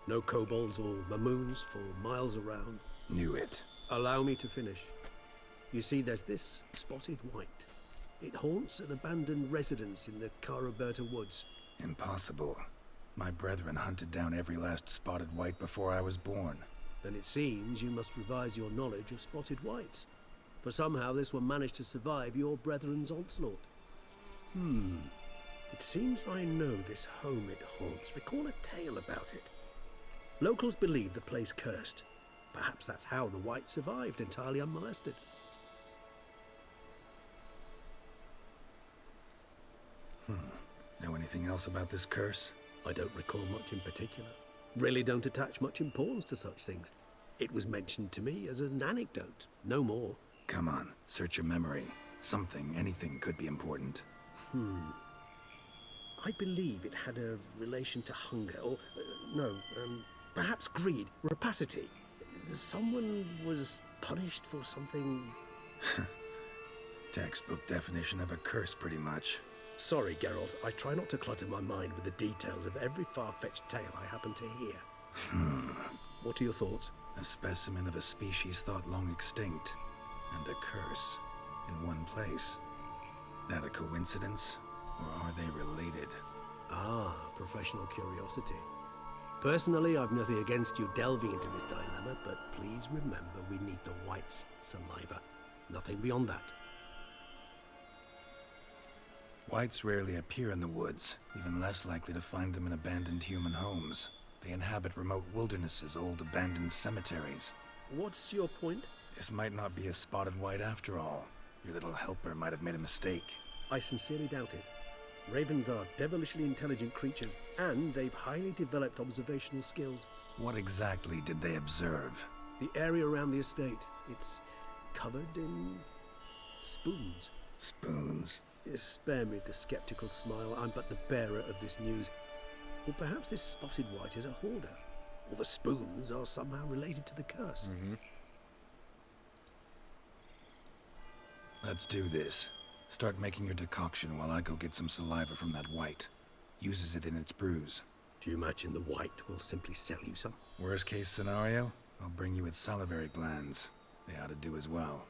No kobolds or mamoons for miles around. Knew it. Allow me to finish. You see, there's this spotted white. It haunts an abandoned residence in the Caraberta woods. Impossible. My brethren hunted down every last spotted white before I was born. Then it seems you must revise your knowledge of spotted whites. For somehow this one managed to survive your brethren's onslaught. It seems I know this home it haunts. Recall a tale about it. Locals believe the place cursed. Perhaps that's how the white survived entirely unmolested. Know anything else about this curse? I don't recall much in particular. really don't attach much importance to such things. It was mentioned to me as an anecdote, no more. Come on, search your memory. Something, anything could be important. I believe it had a relation to hunger, or perhaps greed, rapacity. Someone was punished for something. Textbook definition of a curse, pretty much. Sorry, Geralt, I try not to clutter my mind with the details of every far-fetched tale I happen to hear. What are your thoughts? A specimen of a species thought long extinct, and a curse in one place. That a coincidence, or are they related? Ah, professional curiosity. Personally, I've nothing against you delving into this dilemma, but please remember we need the White's saliva. Nothing beyond that. Whites rarely appear in the woods, even less likely to find them in abandoned human homes. They inhabit remote wildernesses, old abandoned cemeteries. What's your point? This might not be a spotted white after all. Your little helper might have made a mistake. I sincerely doubt it. Ravens are devilishly intelligent creatures, and they've highly developed observational skills. What exactly did they observe? The area around the estate, it's covered in spoons. Spoons? Spare me the skeptical smile. I'm but the bearer of this news. Or perhaps this spotted white is a hoarder. Or the spoons are somehow related to the curse. Let's do this. Start making your decoction while I go get some saliva from that white. Uses it in its brews. Do you imagine the white will simply sell you some? Worst case scenario, I'll bring you its salivary glands. They ought to do as well.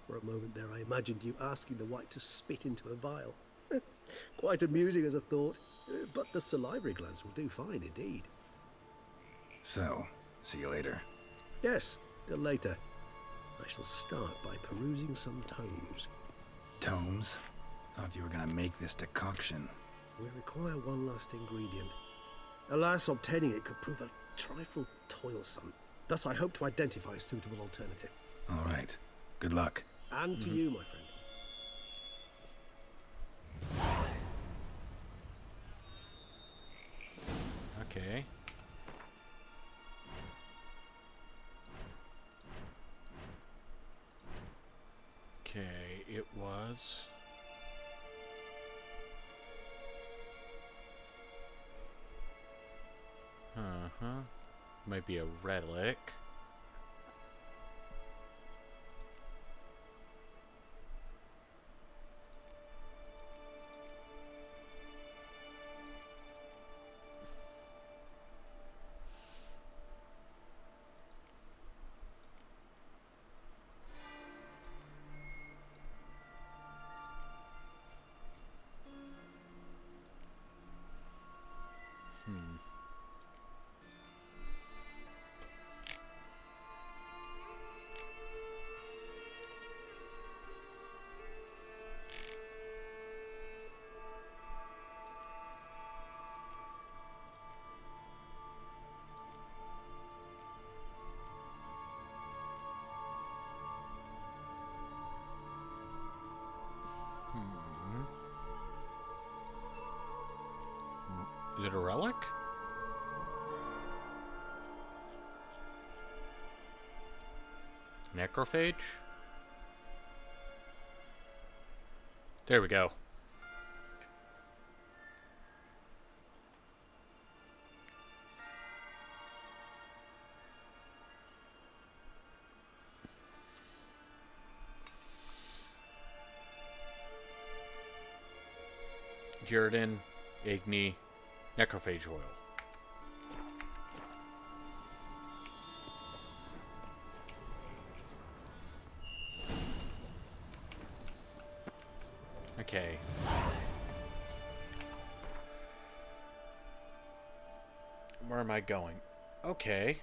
For a moment there, I imagined you asking the white to spit into a vial. Quite amusing as a thought, but the salivary glands will do fine indeed. So, see you later. Yes, till later. I shall start by perusing some tomes. Tomes? Thought you were gonna make this decoction. We require one last ingredient. Alas, obtaining it could prove a trifle toilsome. Thus, I hope to identify a suitable alternative. All right. Good luck. And to you, my friend. Okay. Okay, it was... Might be a relic. Is it a relic? Necrophage? There we go. Girardin, Igni, Necrophage oil. Okay. Where am I going? Okay.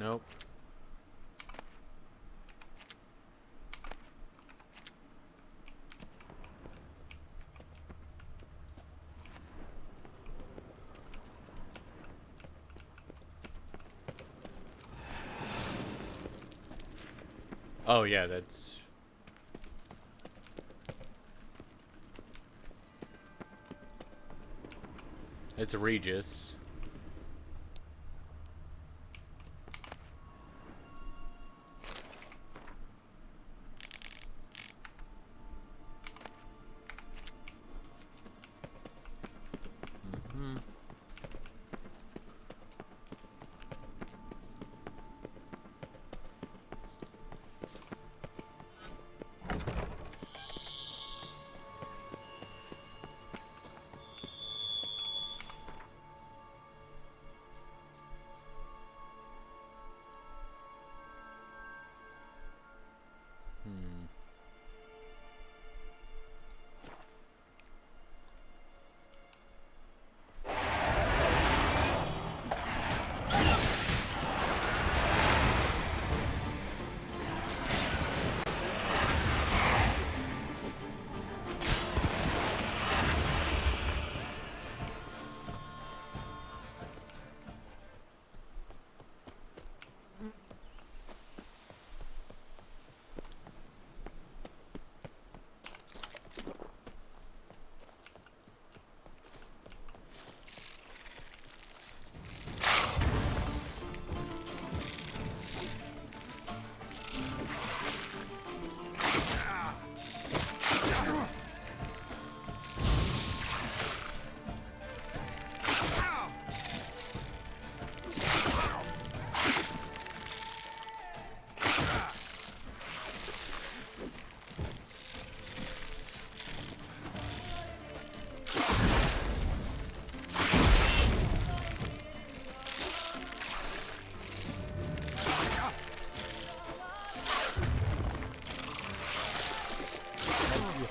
Nope. Oh yeah, that's... It's Regis.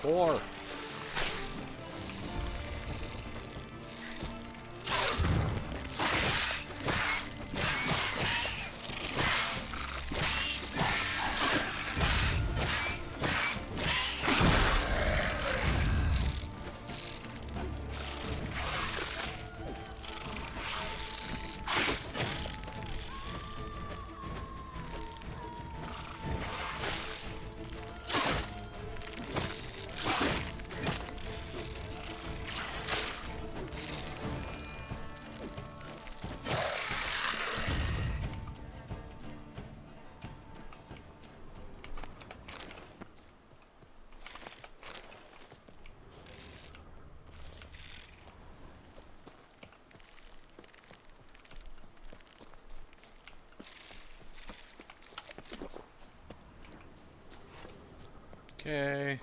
Whore. Okay.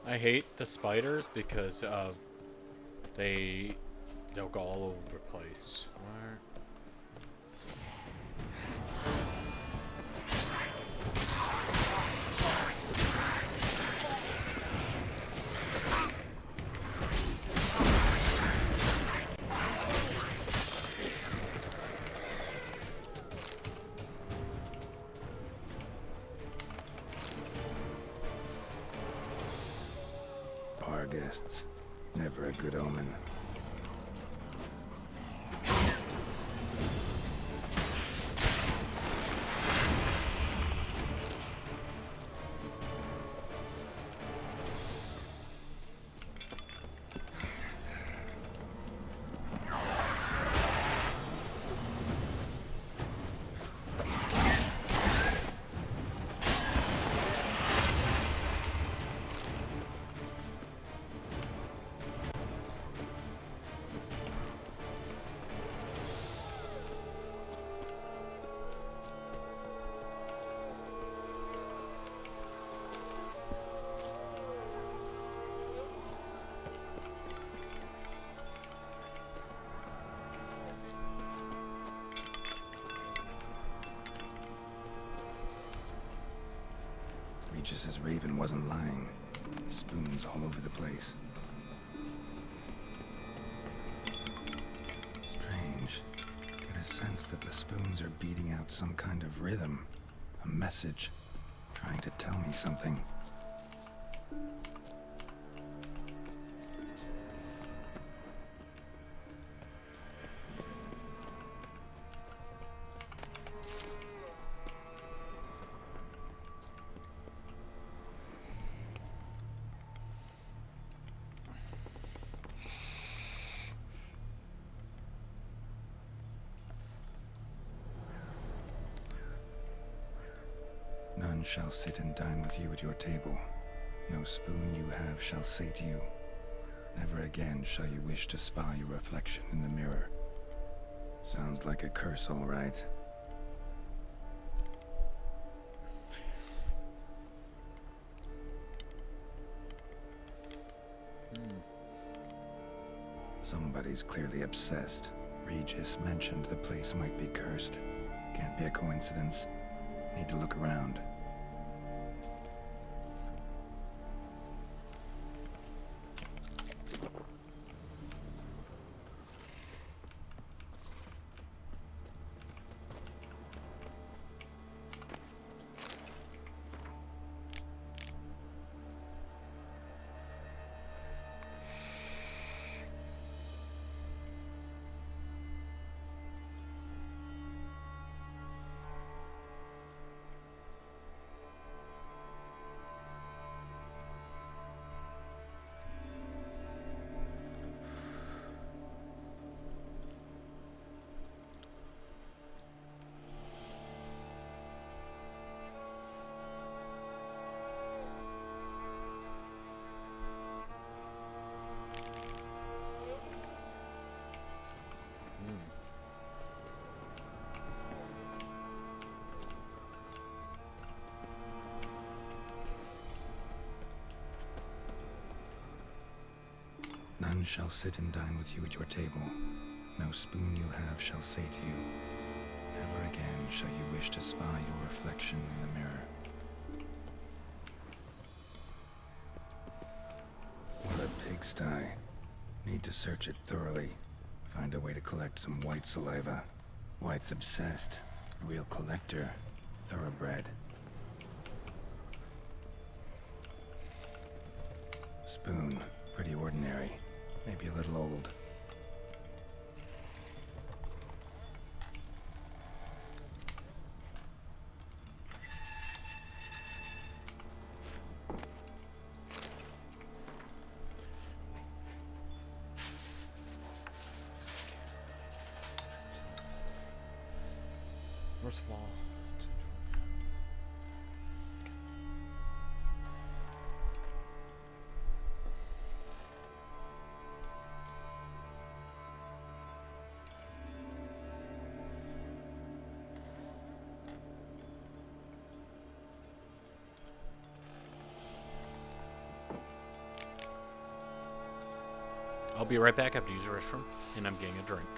I hate the spiders because they'll go all over the place. Where? Guests. Never a good omen. Curse's raven wasn't lying. Spoons all over the place. Strange. Get a sense that the spoons are beating out some kind of rhythm. A message. Trying to tell me something. None shall sit and dine with you at your table. No spoon you have shall sate you. Never again shall you wish to spy your reflection in the mirror. Sounds like a curse, all right. Somebody's clearly obsessed. Regis mentioned the place might be cursed. Can't be a coincidence. Need to look around. None shall sit and dine with you at your table. No spoon you have shall sate you. Never again shall you wish to spy your reflection in the mirror. What a pigsty. Need to search it thoroughly. Find a way to collect some white saliva. White's obsessed. Real collector. Thoroughbred. Spoon. Pretty ordinary. Maybe a little old. First of all, I'll be right back. I have to use the restroom, and I'm getting a drink.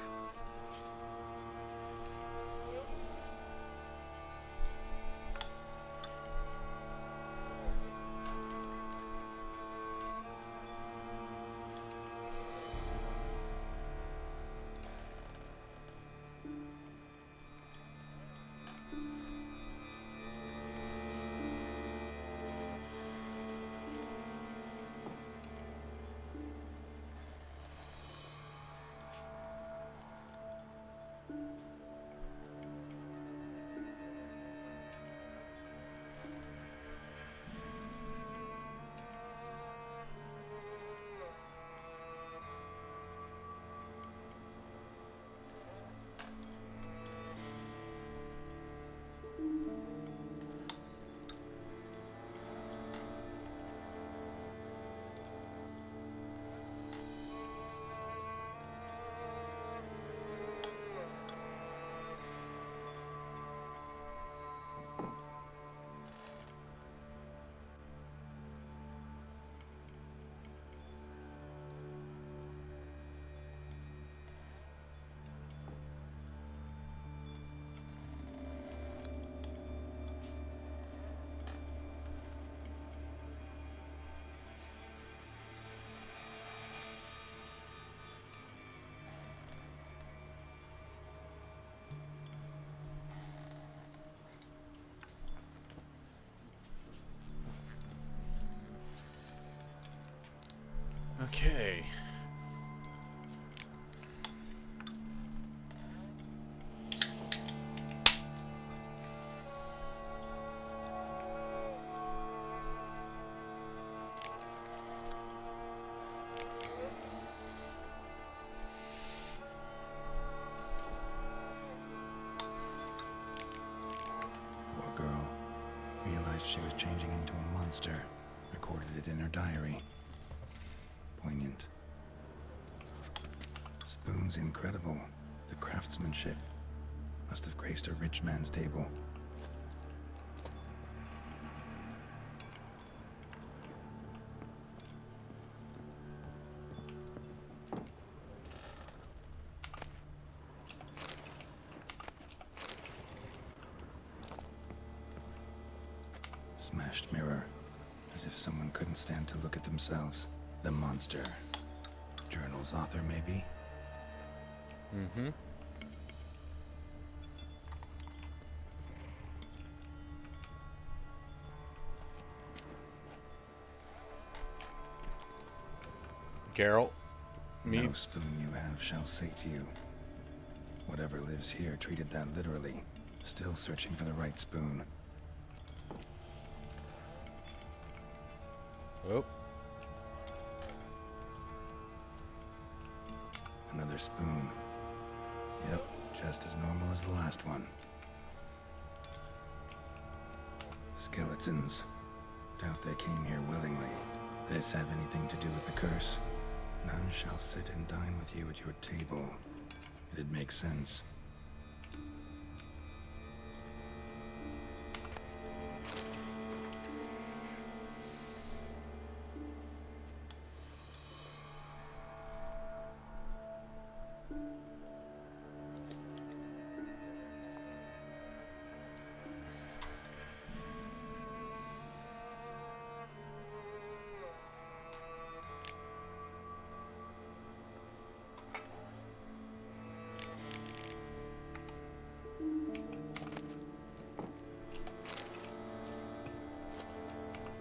Okay. Poor girl. Realized she was changing into a monster. Recorded it in her diary. Poignant. Spoon's incredible. The craftsmanship must have graced a rich man's table. Smashed mirror. As if someone couldn't stand to look at themselves. The monster. Journal's author, maybe? Mm-hmm. Geralt, me? No spoon you have shall sate you. Whatever lives here treated that literally. Still searching for the right spoon. Oh. Another spoon. Yep, just as normal as the last one. Skeletons. Doubt they came here willingly. This have anything to do with the curse? None shall sit and dine with you at your table. It'd make sense.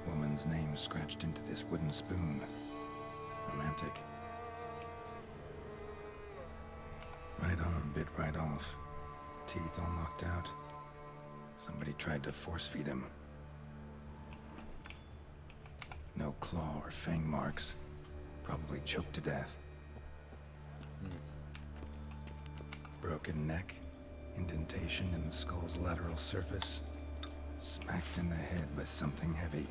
Woman's name scratched into this wooden spoon. Romantic. Right arm bit right off. Teeth all knocked out. Somebody tried to force feed him. No claw or fang marks. Probably choked to death. Broken neck. Indentation in the skull's lateral surface. Smacked in the head with something heavy.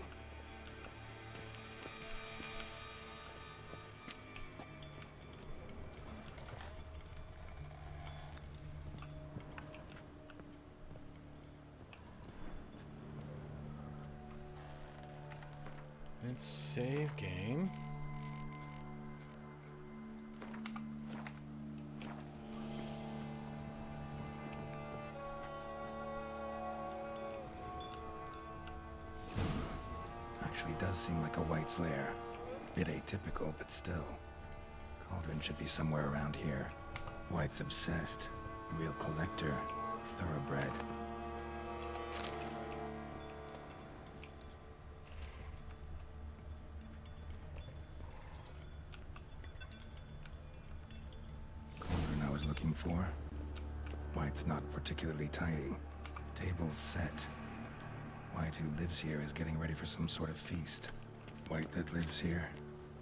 Let's save game. Actually does seem like a White's lair. Bit atypical, but still. Cauldron should be somewhere around here. White's obsessed. Real collector. Thoroughbred. Cauldron I was looking for. White's not particularly tidy. Table's set. White, who lives here, is getting ready for some sort of feast. White that lives here,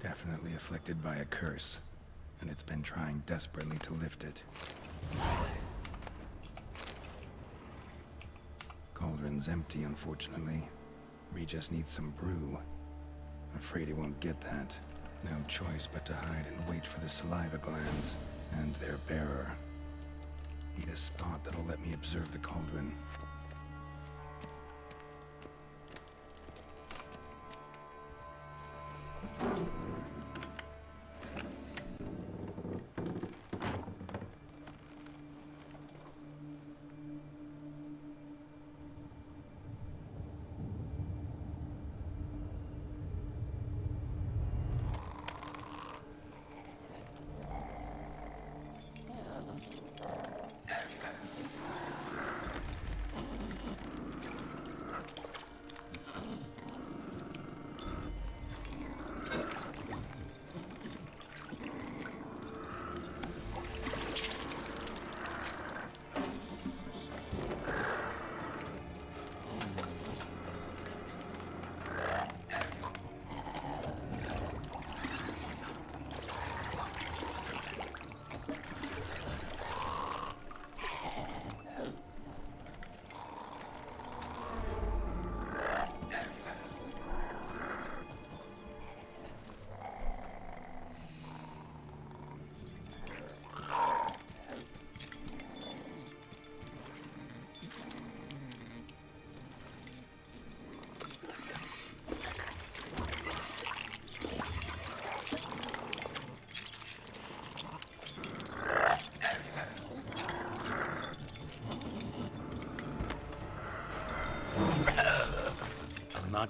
definitely afflicted by a curse, and it's been trying desperately to lift it. Cauldron's empty, unfortunately. Regis needs some brew. Afraid he won't get that. No choice but to hide and wait for the saliva glands and their bearer. Need a spot that'll let me observe the cauldron.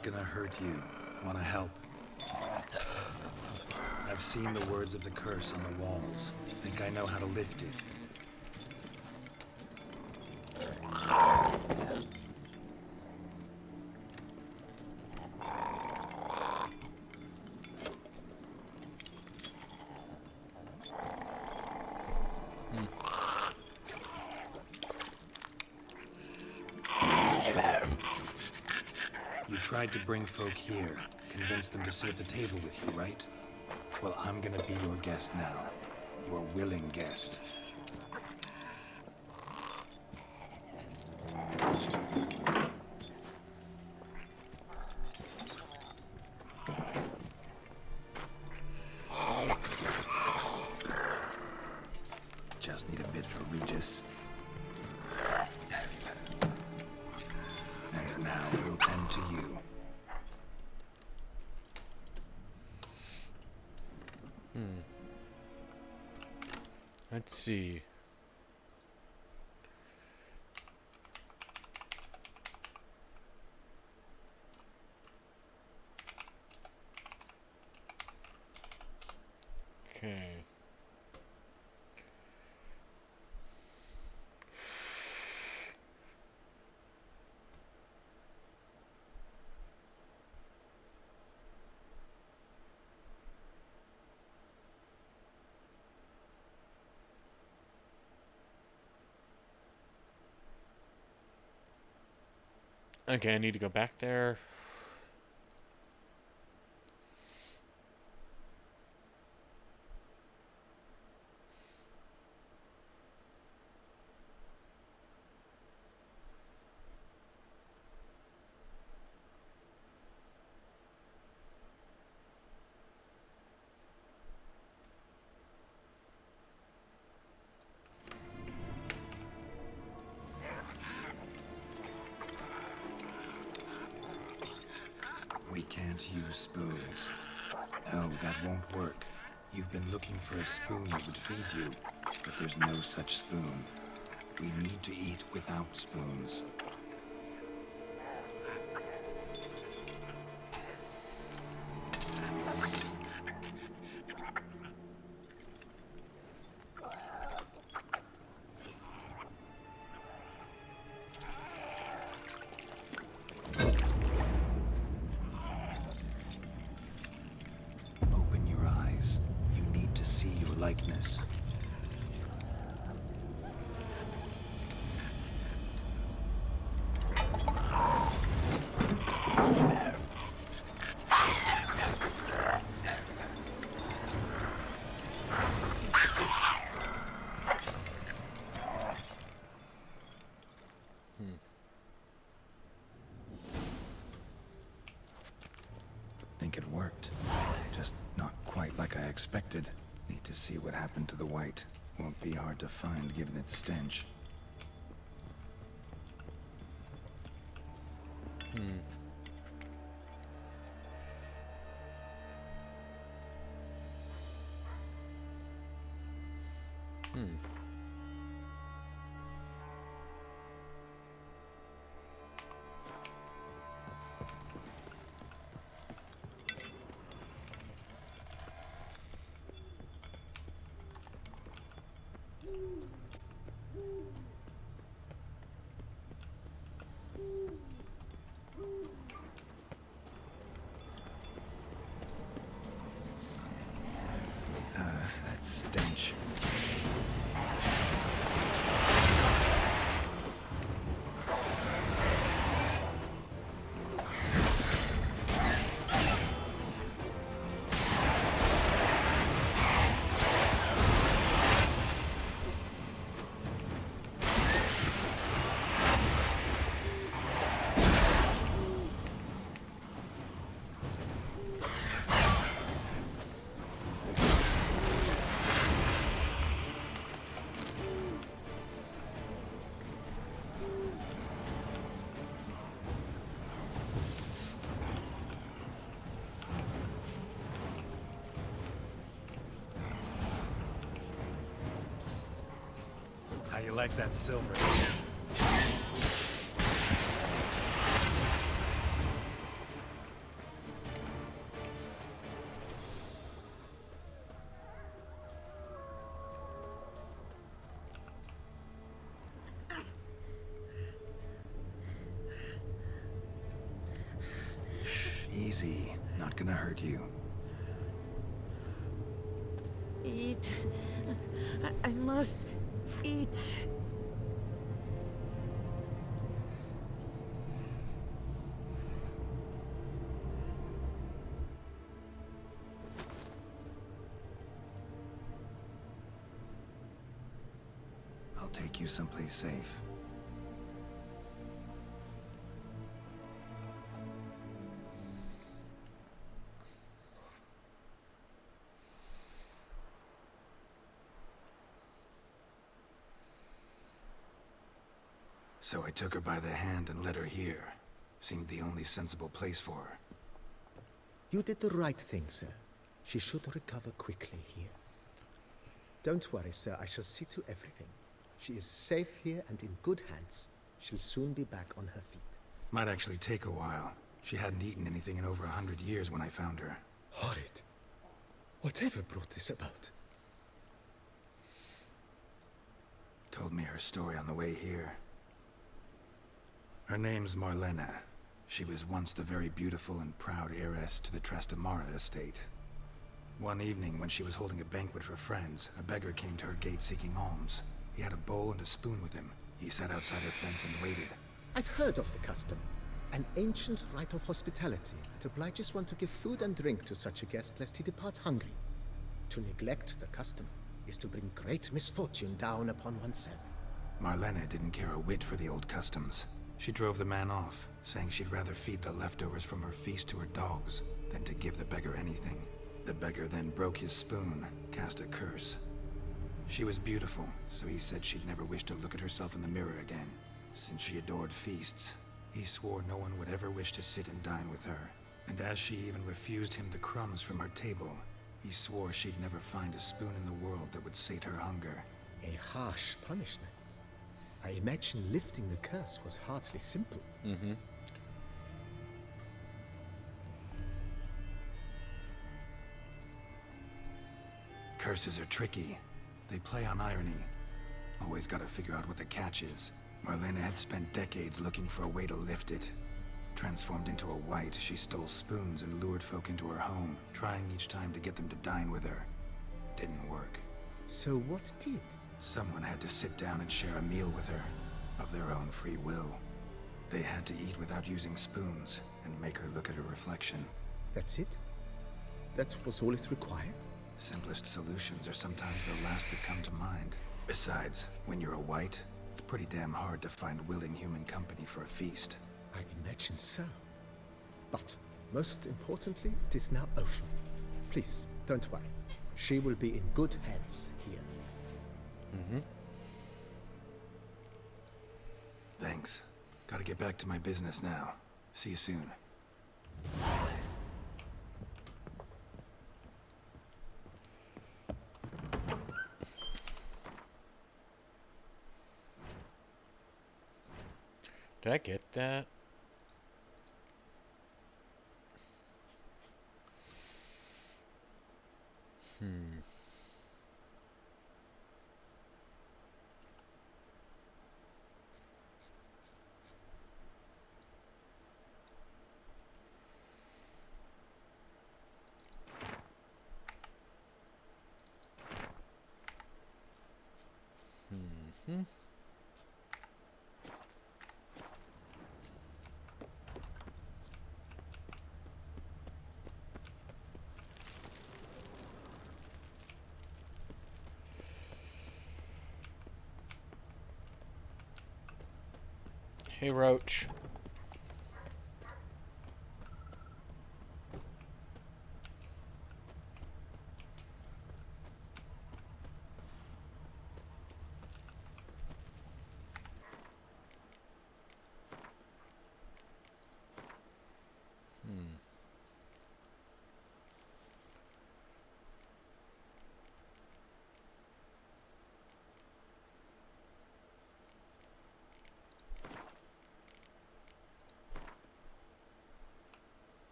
not gonna hurt you. Wanna help? I've seen the words of the curse on the walls. Think I know how to lift it. You tried to bring folk here, convince them to sit at the table with you, right? Well, I'm gonna be your guest now. Your willing guest. Just need a bit for Regis. And now we'll tend to you. Let's see. Okay. Okay, I need to go back there. We can't use spoons. No, that won't work. You've been looking for a spoon that would feed you, but there's no such spoon. We need to eat without spoons. Open your eyes. You need to see your likeness. Think it worked. Just not quite like I expected. Need to see what happened to the white. Won't be hard to find given its stench. That stench. How you like that silver? gonna hurt you. Eat. I must eat. I'll take you someplace safe. So I took her by the hand and led her here. Seemed the only sensible place for her. You did the right thing, sir. She should recover quickly here. Don't worry, sir. I shall see to everything. She is safe here and in good hands. She'll soon be back on her feet. Might actually take a while. She hadn't eaten anything in over 100 years when I found her. Horrid. Whatever brought this about? Told me her story on the way here. Her name's Marlena. She was once the very beautiful and proud heiress to the Trastamara estate. One evening, when she was holding a banquet for friends, a beggar came to her gate seeking alms. He had a bowl and a spoon with him. He sat outside her fence and waited. I've heard of the custom. An ancient rite of hospitality that obliges one to give food and drink to such a guest lest he depart hungry. To neglect the custom is to bring great misfortune down upon oneself. Marlena didn't care a whit for the old customs. She drove the man off, saying she'd rather feed the leftovers from her feast to her dogs than to give the beggar anything. The beggar then broke his spoon, cast a curse. She was beautiful, so he said she'd never wish to look at herself in the mirror again. Since she adored feasts, he swore no one would ever wish to sit and dine with her. And as she even refused him the crumbs from her table, he swore she'd never find a spoon in the world that would sate her hunger. A harsh punishment. I imagine lifting the curse was hardly simple. Mm-hmm. Curses are tricky. They play on irony. Always gotta figure out what the catch is. Marlena had spent decades looking for a way to lift it. Transformed into a wight, she stole spoons and lured folk into her home, trying each time to get them to dine with her. Didn't work. So what did? Someone had to sit down and share a meal with her, of their own free will. They had to eat without using spoons, and make her look at her reflection. That's it? That was all it required? Simplest solutions are sometimes the last that come to mind. Besides, when you're a wight, it's pretty damn hard to find willing human company for a feast. I imagine so. But, most importantly, it is now over. Please, don't worry. She will be in good hands here. Mm-hmm. Thanks. Gotta get back to my business now. See you soon. Did I get that? Hmm. Hey, Roach.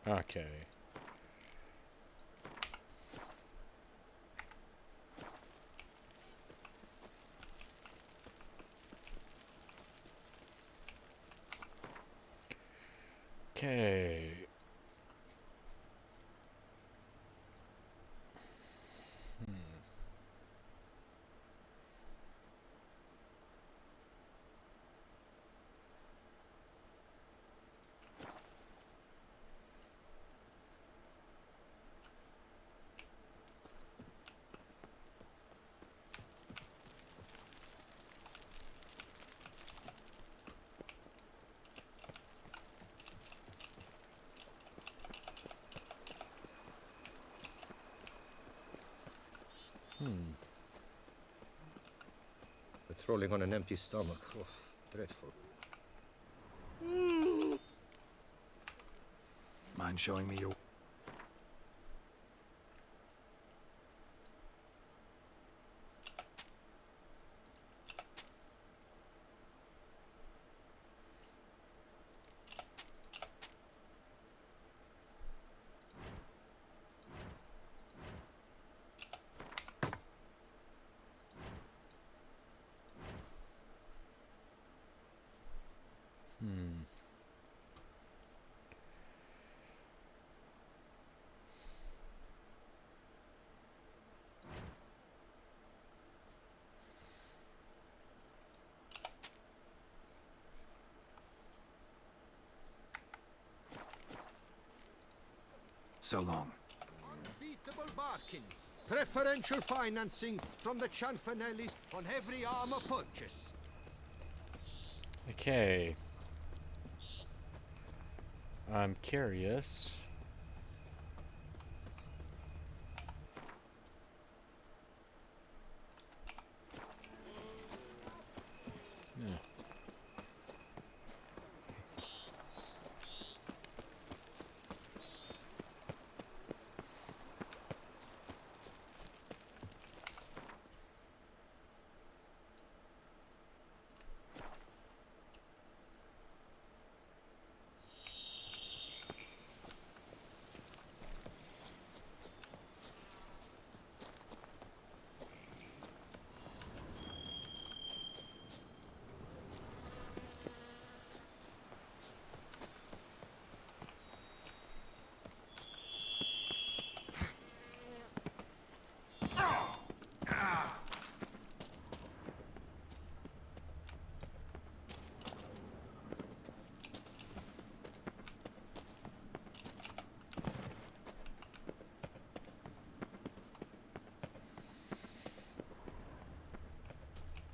Okay. Okay. Patrolling on an empty stomach. Oh, dreadful. Mind showing me your... So long. Unbeatable bargains. Preferential financing from the Cianfanellis on every armor purchase. Okay. I'm curious. Yeah.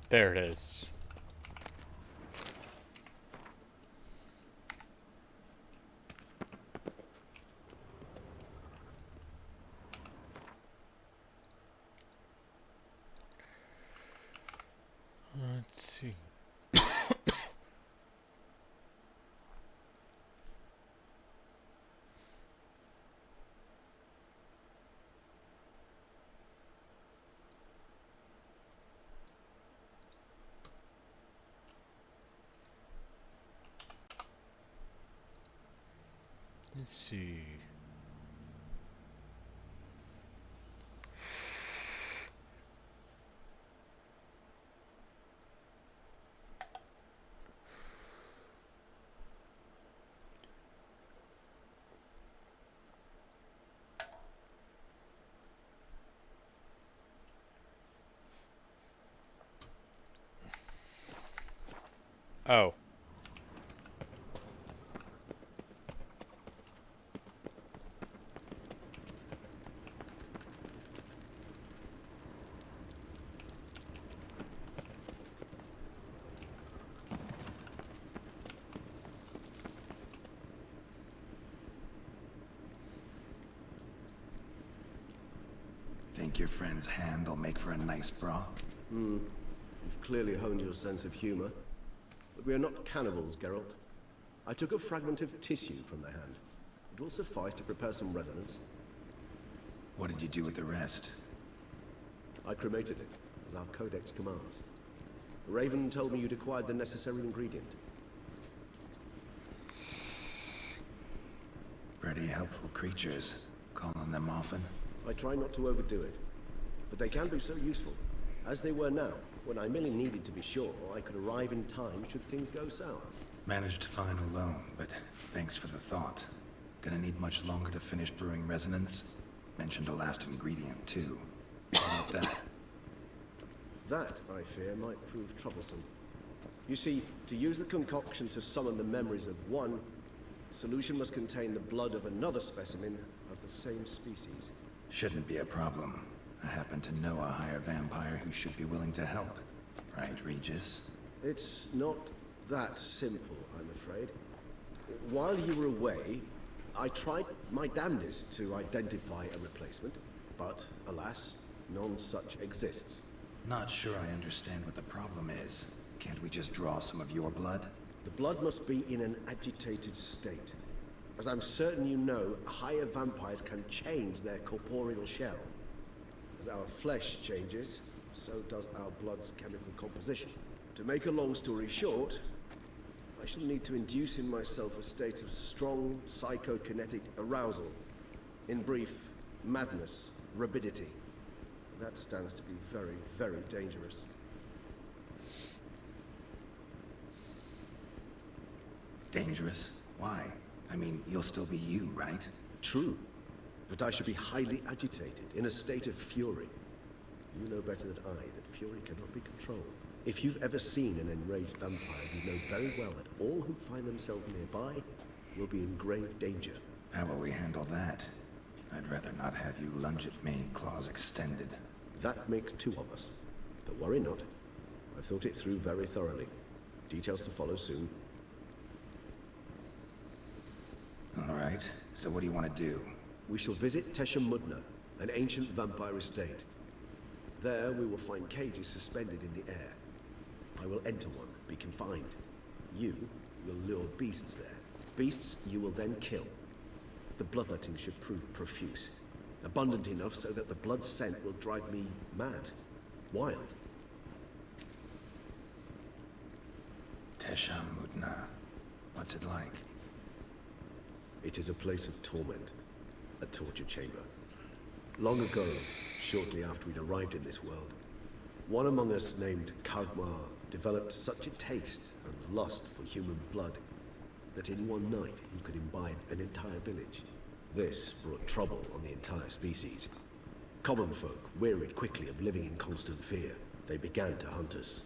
There it is. Let's see. Let's see. Oh. Think your friend's hand will make for a nice broth? You've clearly honed your sense of humor. But we are not cannibals, Geralt. I took a fragment of tissue from their hand. It will suffice to prepare some resonance. What did you do with the rest? I cremated it, as our codex commands. Raven told me you'd acquired the necessary ingredient. Pretty helpful creatures. Call on them often? I try not to overdo it, but they can be so useful, as they were now, when I merely needed to be sure I could arrive in time should things go sour. Managed fine alone, but thanks for the thought. Gonna need much longer to finish brewing resonance? Mentioned a last ingredient, too. How about that? That, I fear, might prove troublesome. You see, to use the concoction to summon the memories of one, the solution must contain the blood of another specimen of the same species. Shouldn't be a problem. I happen to know a higher vampire who should be willing to help. Right, Regis? It's not that simple, I'm afraid. While you were away, I tried my damnedest to identify a replacement, but alas, none such exists. Not sure I understand what the problem is. Can't we just draw some of your blood? The blood must be in an agitated state. As I'm certain you know, higher vampires can change their corporeal shell. As our flesh changes, so does our blood's chemical composition. To make a long story short, I shall need to induce in myself a state of strong psychokinetic arousal. In brief, madness, rabidity. That stands to be very, very dangerous. Dangerous? Why? I mean, you'll still be you, right? True. But I should be highly agitated, in a state of fury. You know better than I that fury cannot be controlled. If you've ever seen an enraged vampire, you know very well that all who find themselves nearby will be in grave danger. How will we handle that? I'd rather not have you lunge at me, claws extended. That makes two of us. But worry not. I've thought it through very thoroughly. Details to follow soon. All right, so what do you want to do? We shall visit Tesha Mudna, an ancient vampire estate. There we will find cages suspended in the air. I will enter one, be confined. You will lure beasts there. Beasts you will then kill. The bloodletting should prove profuse. Abundant enough so that the blood scent will drive me mad. Wild. Tesha Mudna. What's it like? It is a place of torment. A torture chamber. Long ago, shortly after we'd arrived in this world, one among us named Kagmar developed such a taste and lust for human blood that in one night he could imbibe an entire village. This brought trouble on the entire species. Common folk wearied quickly of living in constant fear. They began to hunt us,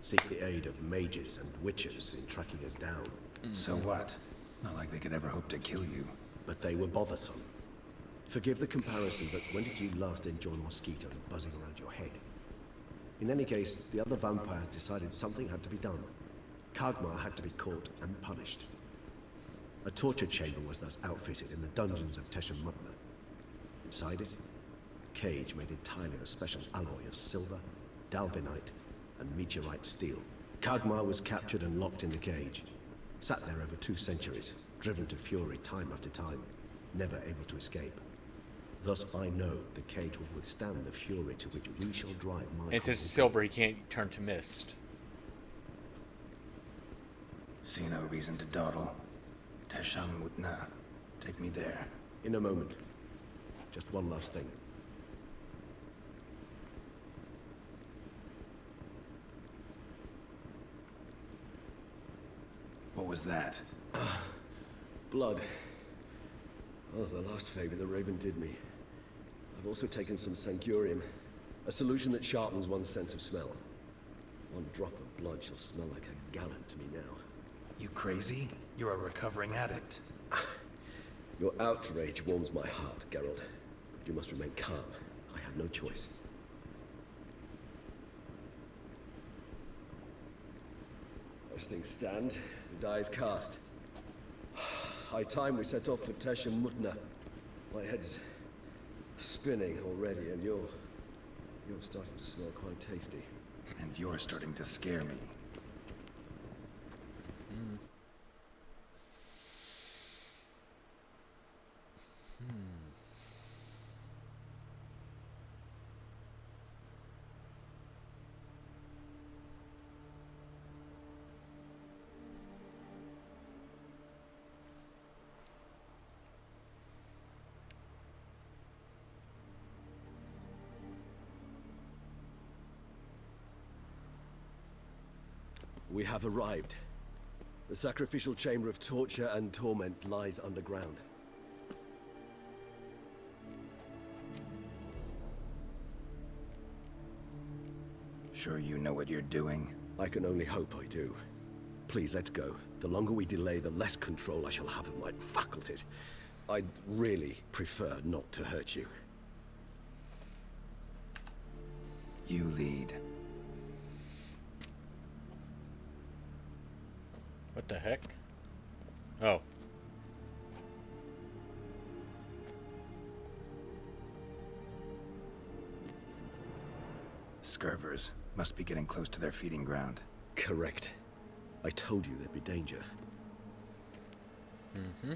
seek the aid of mages and witches in tracking us down. So what? Not like they could ever hope to kill you. But they were bothersome. Forgive the comparison, but when did you last enjoy a mosquito buzzing around your head? In any case, the other vampires decided something had to be done. Kagmar had to be caught and punished. A torture chamber was thus outfitted in the dungeons of Tesha Mudna. Inside it, a cage made entirely of a special alloy of silver, dalvinite, and meteorite steel. Kagmar was captured and locked in the cage. Sat there over 2 centuries, driven to fury time after time, never able to escape. Thus I know the cage will withstand the fury to which we shall drive my... It's just silver, he can't turn to mist. See no reason to dawdle. Tesha Mudna. Take me there. In a moment. Just one last thing. What was that? Blood. Oh, the last favor the Raven did me. I've also taken some Sancurium, a solution that sharpens one's sense of smell. One drop of blood shall smell like a gallon to me now. You crazy? You're a recovering addict. Your outrage warms my heart, Geralt. But you must remain calm. I have no choice. As things stand, the die is cast. High time we set off for Tesha Mudna. My head's spinning already, and you're starting to smell quite tasty. And you're starting to scare me. We have arrived. The sacrificial chamber of torture and torment lies underground. Sure you know what you're doing? I can only hope I do. Please, let's go. The longer we delay, the less control I shall have of my faculties. I'd really prefer not to hurt you. You lead. What the heck? Oh. Scurvers must be getting close to their feeding ground. Correct. I told you there'd be danger. Mm-hmm.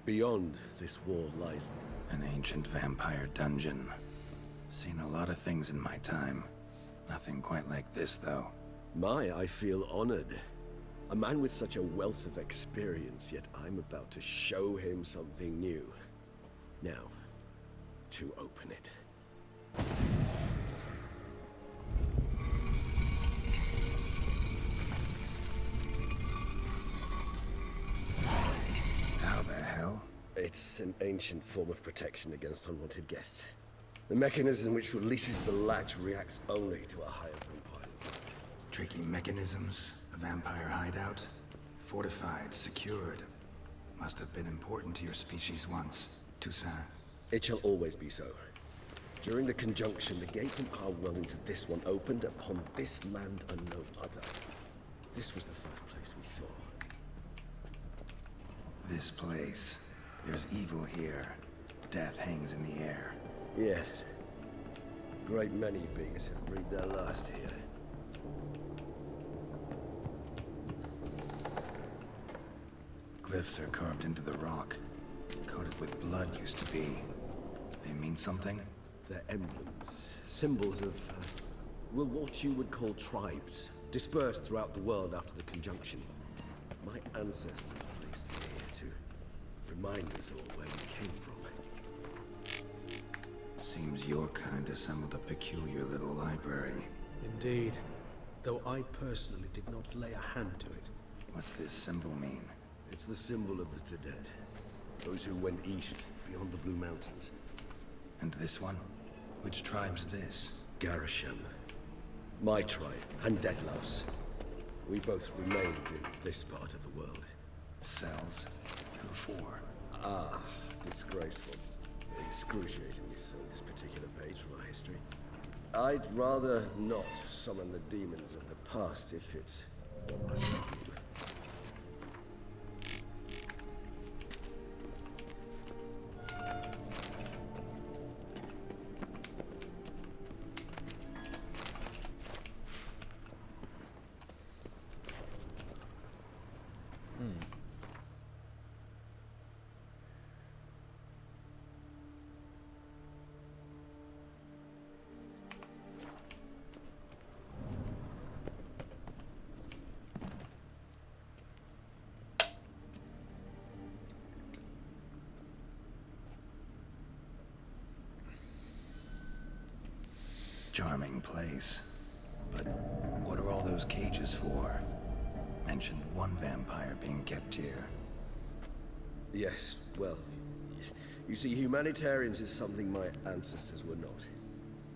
Beyond this wall lies an ancient vampire dungeon. Seen a lot of things in my time. Nothing quite like this, though. I feel honored. A man with such a wealth of experience, yet I'm about to show him something new. Now, to open it. How the hell? It's an ancient form of protection against unwanted guests. The mechanism which releases the latch reacts only to a higher vampire's blood. Tricky mechanisms, a vampire hideout. Fortified, secured. Must have been important to your species once, Toussaint. It shall always be so. During the conjunction, the gate from our well into this one opened upon this land and no other. This was the first place we saw. This place. There's evil here. Death hangs in the air. Yes. Great many beings have breathed their last here. Glyphs are carved into the rock. Coated with blood used to be. They mean something? They're emblems, symbols of, well, what you would call tribes, dispersed throughout the world after the conjunction. My ancestors placed them here to remind us all where we came from. Seems your kind assembled a peculiar little library. Indeed, though I personally did not lay a hand to it. What's this symbol mean? It's the symbol of the Tedet, those who went east beyond the Blue Mountains. And this one? Which tribe's this? Garisham. My tribe, and Deadlouse. We both remained in this part of the world. Cells? Who for? Ah, disgraceful. Excruciatingly so, this particular page from our history. I'd rather not summon the demons of the past if it's all right with you. Charming place. But what are all those cages for? Mentioned one vampire being kept here. Yes, well, you see, humanitarians is something my ancestors were not.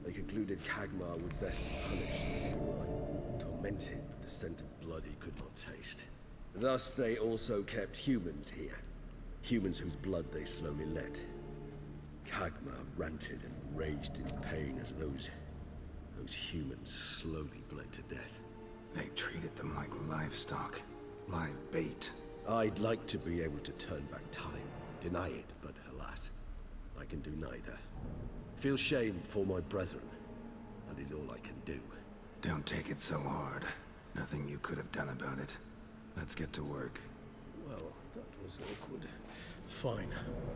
They concluded Kagmar would best be punished than anyone, tormented with the scent of blood he could not taste. Thus, they also kept humans here. Humans whose blood they slowly let. Kagmar ranted and raged in pain as those humans slowly bled to death. They treated them like livestock. Live bait. I'd like to be able to turn back time, deny it, but alas, I can do neither. Feel shame for my brethren. That is all I can do. Don't take it so hard. Nothing you could have done about it. Let's get to work. Well, that was awkward. Fine.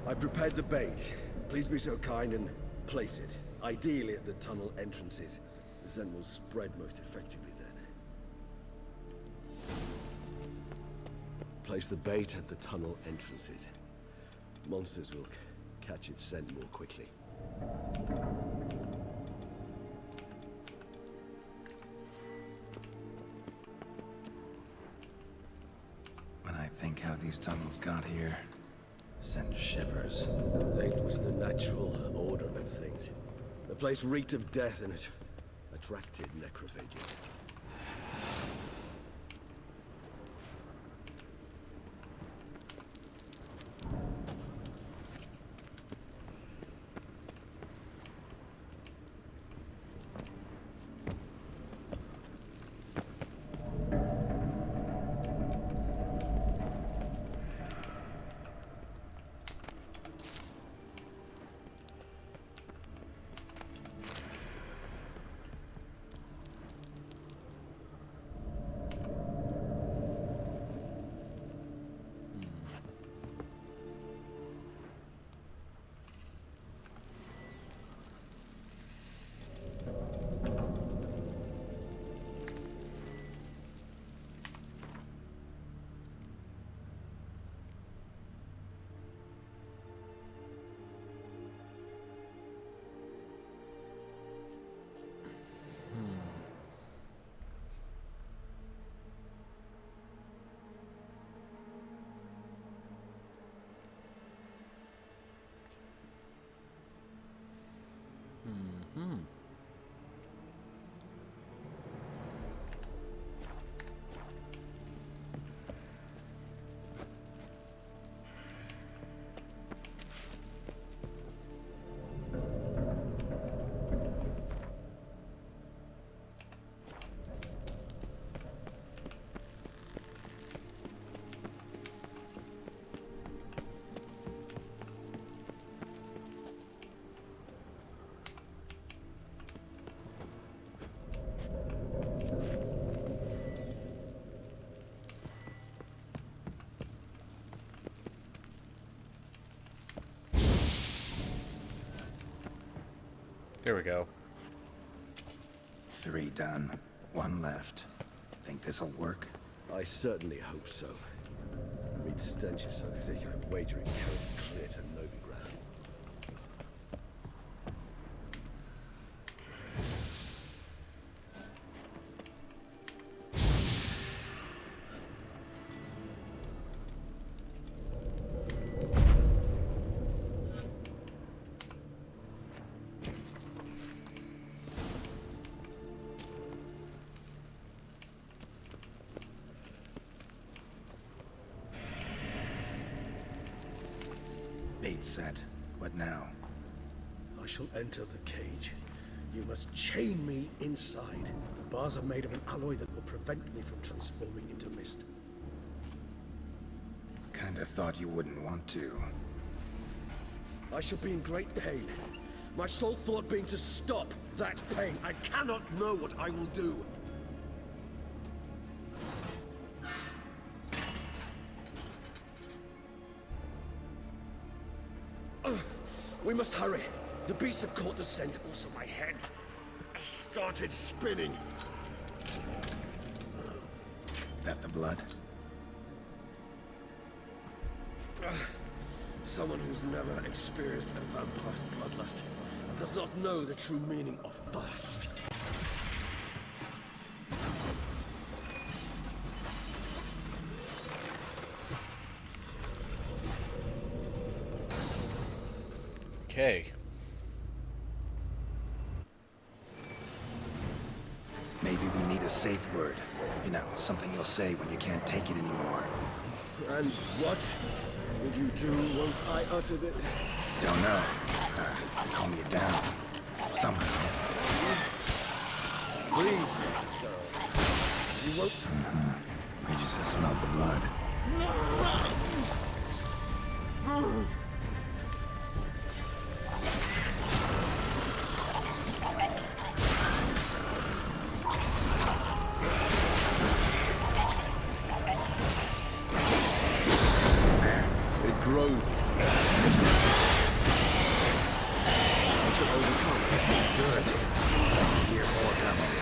I prepared the bait. Please be so kind and place it. Ideally at the tunnel entrances. The scent will spread most effectively then. Place the bait at the tunnel entrances. Monsters will catch its scent more quickly. these tunnels got here sends shivers. It was the natural order of things. The place reeked of death and it attracted necrophages. There we go. 3 done. 1 left. Think this'll work? I certainly hope so. Meat's stench is so thick, I'm wagering carrots clear to Novigrad. Bait set. What now? I shall enter the cage. You must chain me inside. The bars are made of an alloy that will prevent me from transforming into mist. Kinda thought you wouldn't want to. I shall be in great pain. My sole thought being to stop that pain. I cannot know what I will do. We must hurry. The beasts have caught the scent. Also, my head started spinning. That the blood? Someone who's never experienced a vampire's bloodlust does not know the true meaning of thirst. Okay. Maybe we need a safe word. You know, something you'll say when you can't take it anymore. And what would you do once I uttered it? Don't know. Calm you down. Somehow. Please. You won't... We just smelled the blood. It grows. I shall overcome it. Good. I can hear more coming.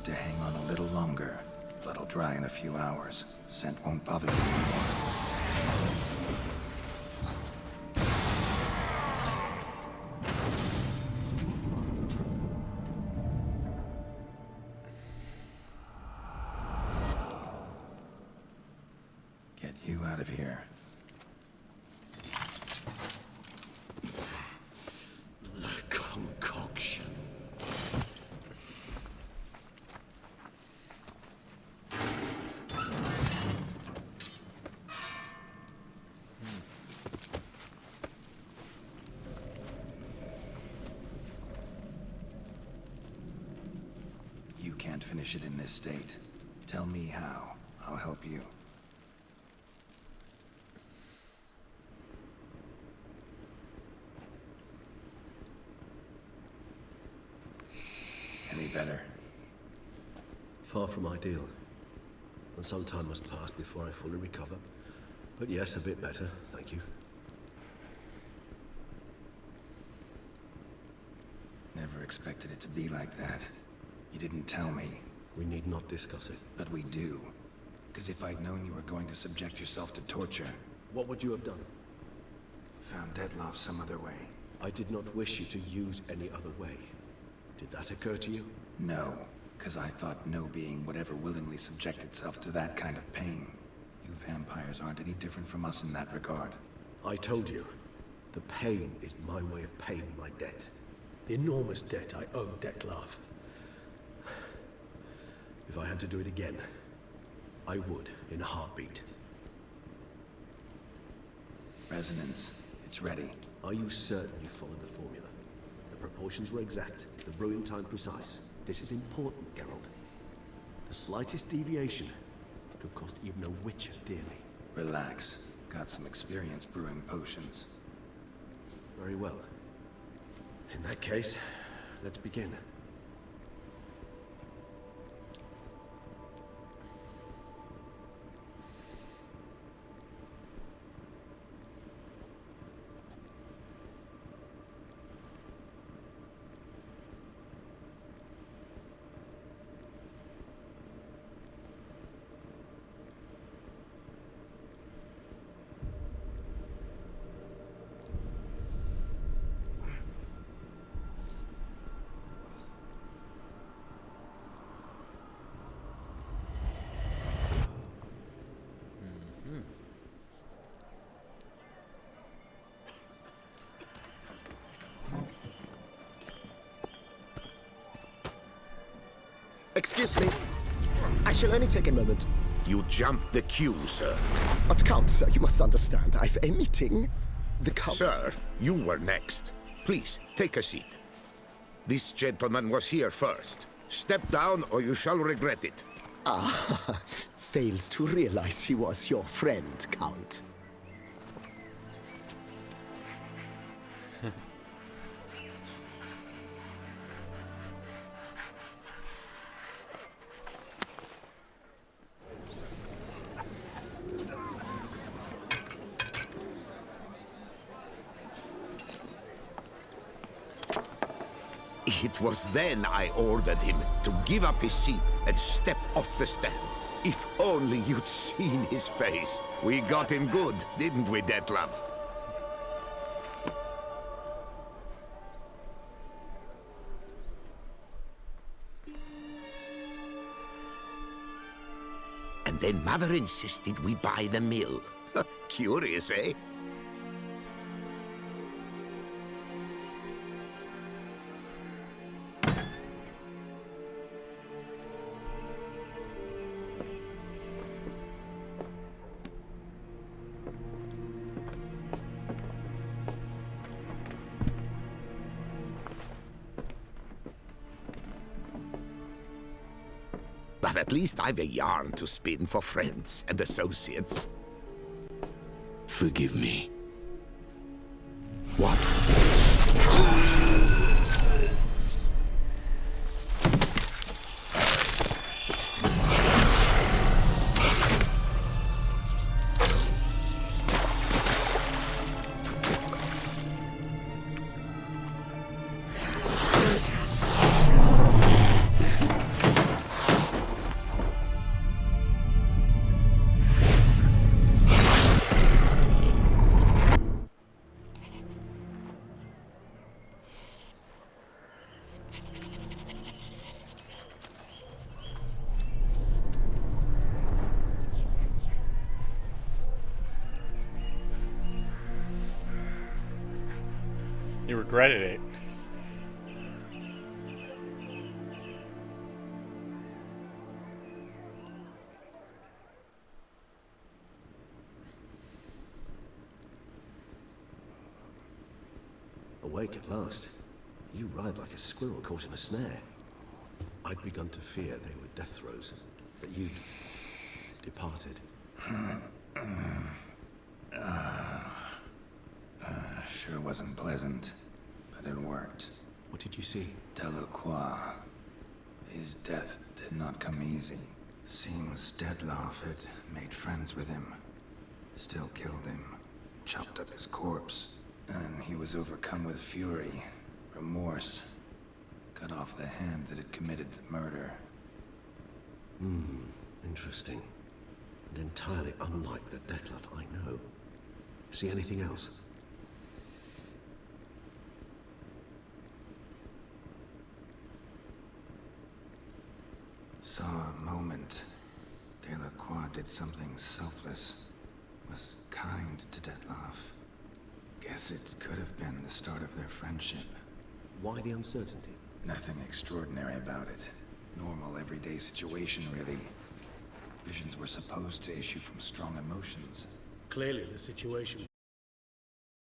need to hang on a little longer. Blood'll dry in a few hours. Scent won't bother you anymore. Get you out of here. The concoction. You can't finish it in this state. Tell me how. I'll help you. Any better? Far from ideal. And some time must pass before I fully recover. But yes, a bit better, thank you. Never expected it to be like that. You didn't tell me. We need not discuss it. But we do. Because if I'd known you were going to subject yourself to torture... What would you have done? Found Dettlaff some other way. I did not wish you to use any other way. Did that occur to you? No. Because I thought no being would ever willingly subject itself to that kind of pain. You vampires aren't any different from us in that regard. I told you. The pain is my way of paying my debt. The enormous debt I owe Dettlaff. If I had to do it again, I would, in a heartbeat. Resonance. It's ready. Are you certain you followed the formula? The proportions were exact, the brewing time precise. This is important, Geralt. The slightest deviation could cost even a witcher dearly. Relax. Got some experience brewing potions. Very well. In that case, let's begin. Excuse me. I shall only take a moment. You jumped the queue, sir. But Count, sir, you must understand. I've a meeting. The Count... Sir, you were next. Please, take a seat. This gentleman was here first. Step down or you shall regret it. Ah, fails to realize he was your friend, Count. It was then I ordered him to give up his seat and step off the stand. If only you'd seen his face. We got him good, didn't we, Dettlaff? And then Mother insisted we buy the mill. Curious, eh? But at least I've a yarn to spin for friends and associates. Forgive me. What? He regretted it. Awake at last. You ride like a squirrel caught in a snare. I'd begun to fear they were death throes, that you'd departed. Sure wasn't pleasant, but it worked. What did you see? Delacroix. His death did not come easy. Seems Dettlaff had made friends with him. Still killed him. Chopped up his corpse. And he was overcome with fury, remorse. Cut off the hand that had committed the murder. Interesting. And entirely unlike the Dettlaff I know. See anything else? Saw a moment. Delacroix did something selfless. Was kind to Dettlaff. Guess it could have been the start of their friendship. Why the uncertainty? Nothing extraordinary about it. Normal, everyday situation, really. Visions were supposed to issue from strong emotions. Clearly the situation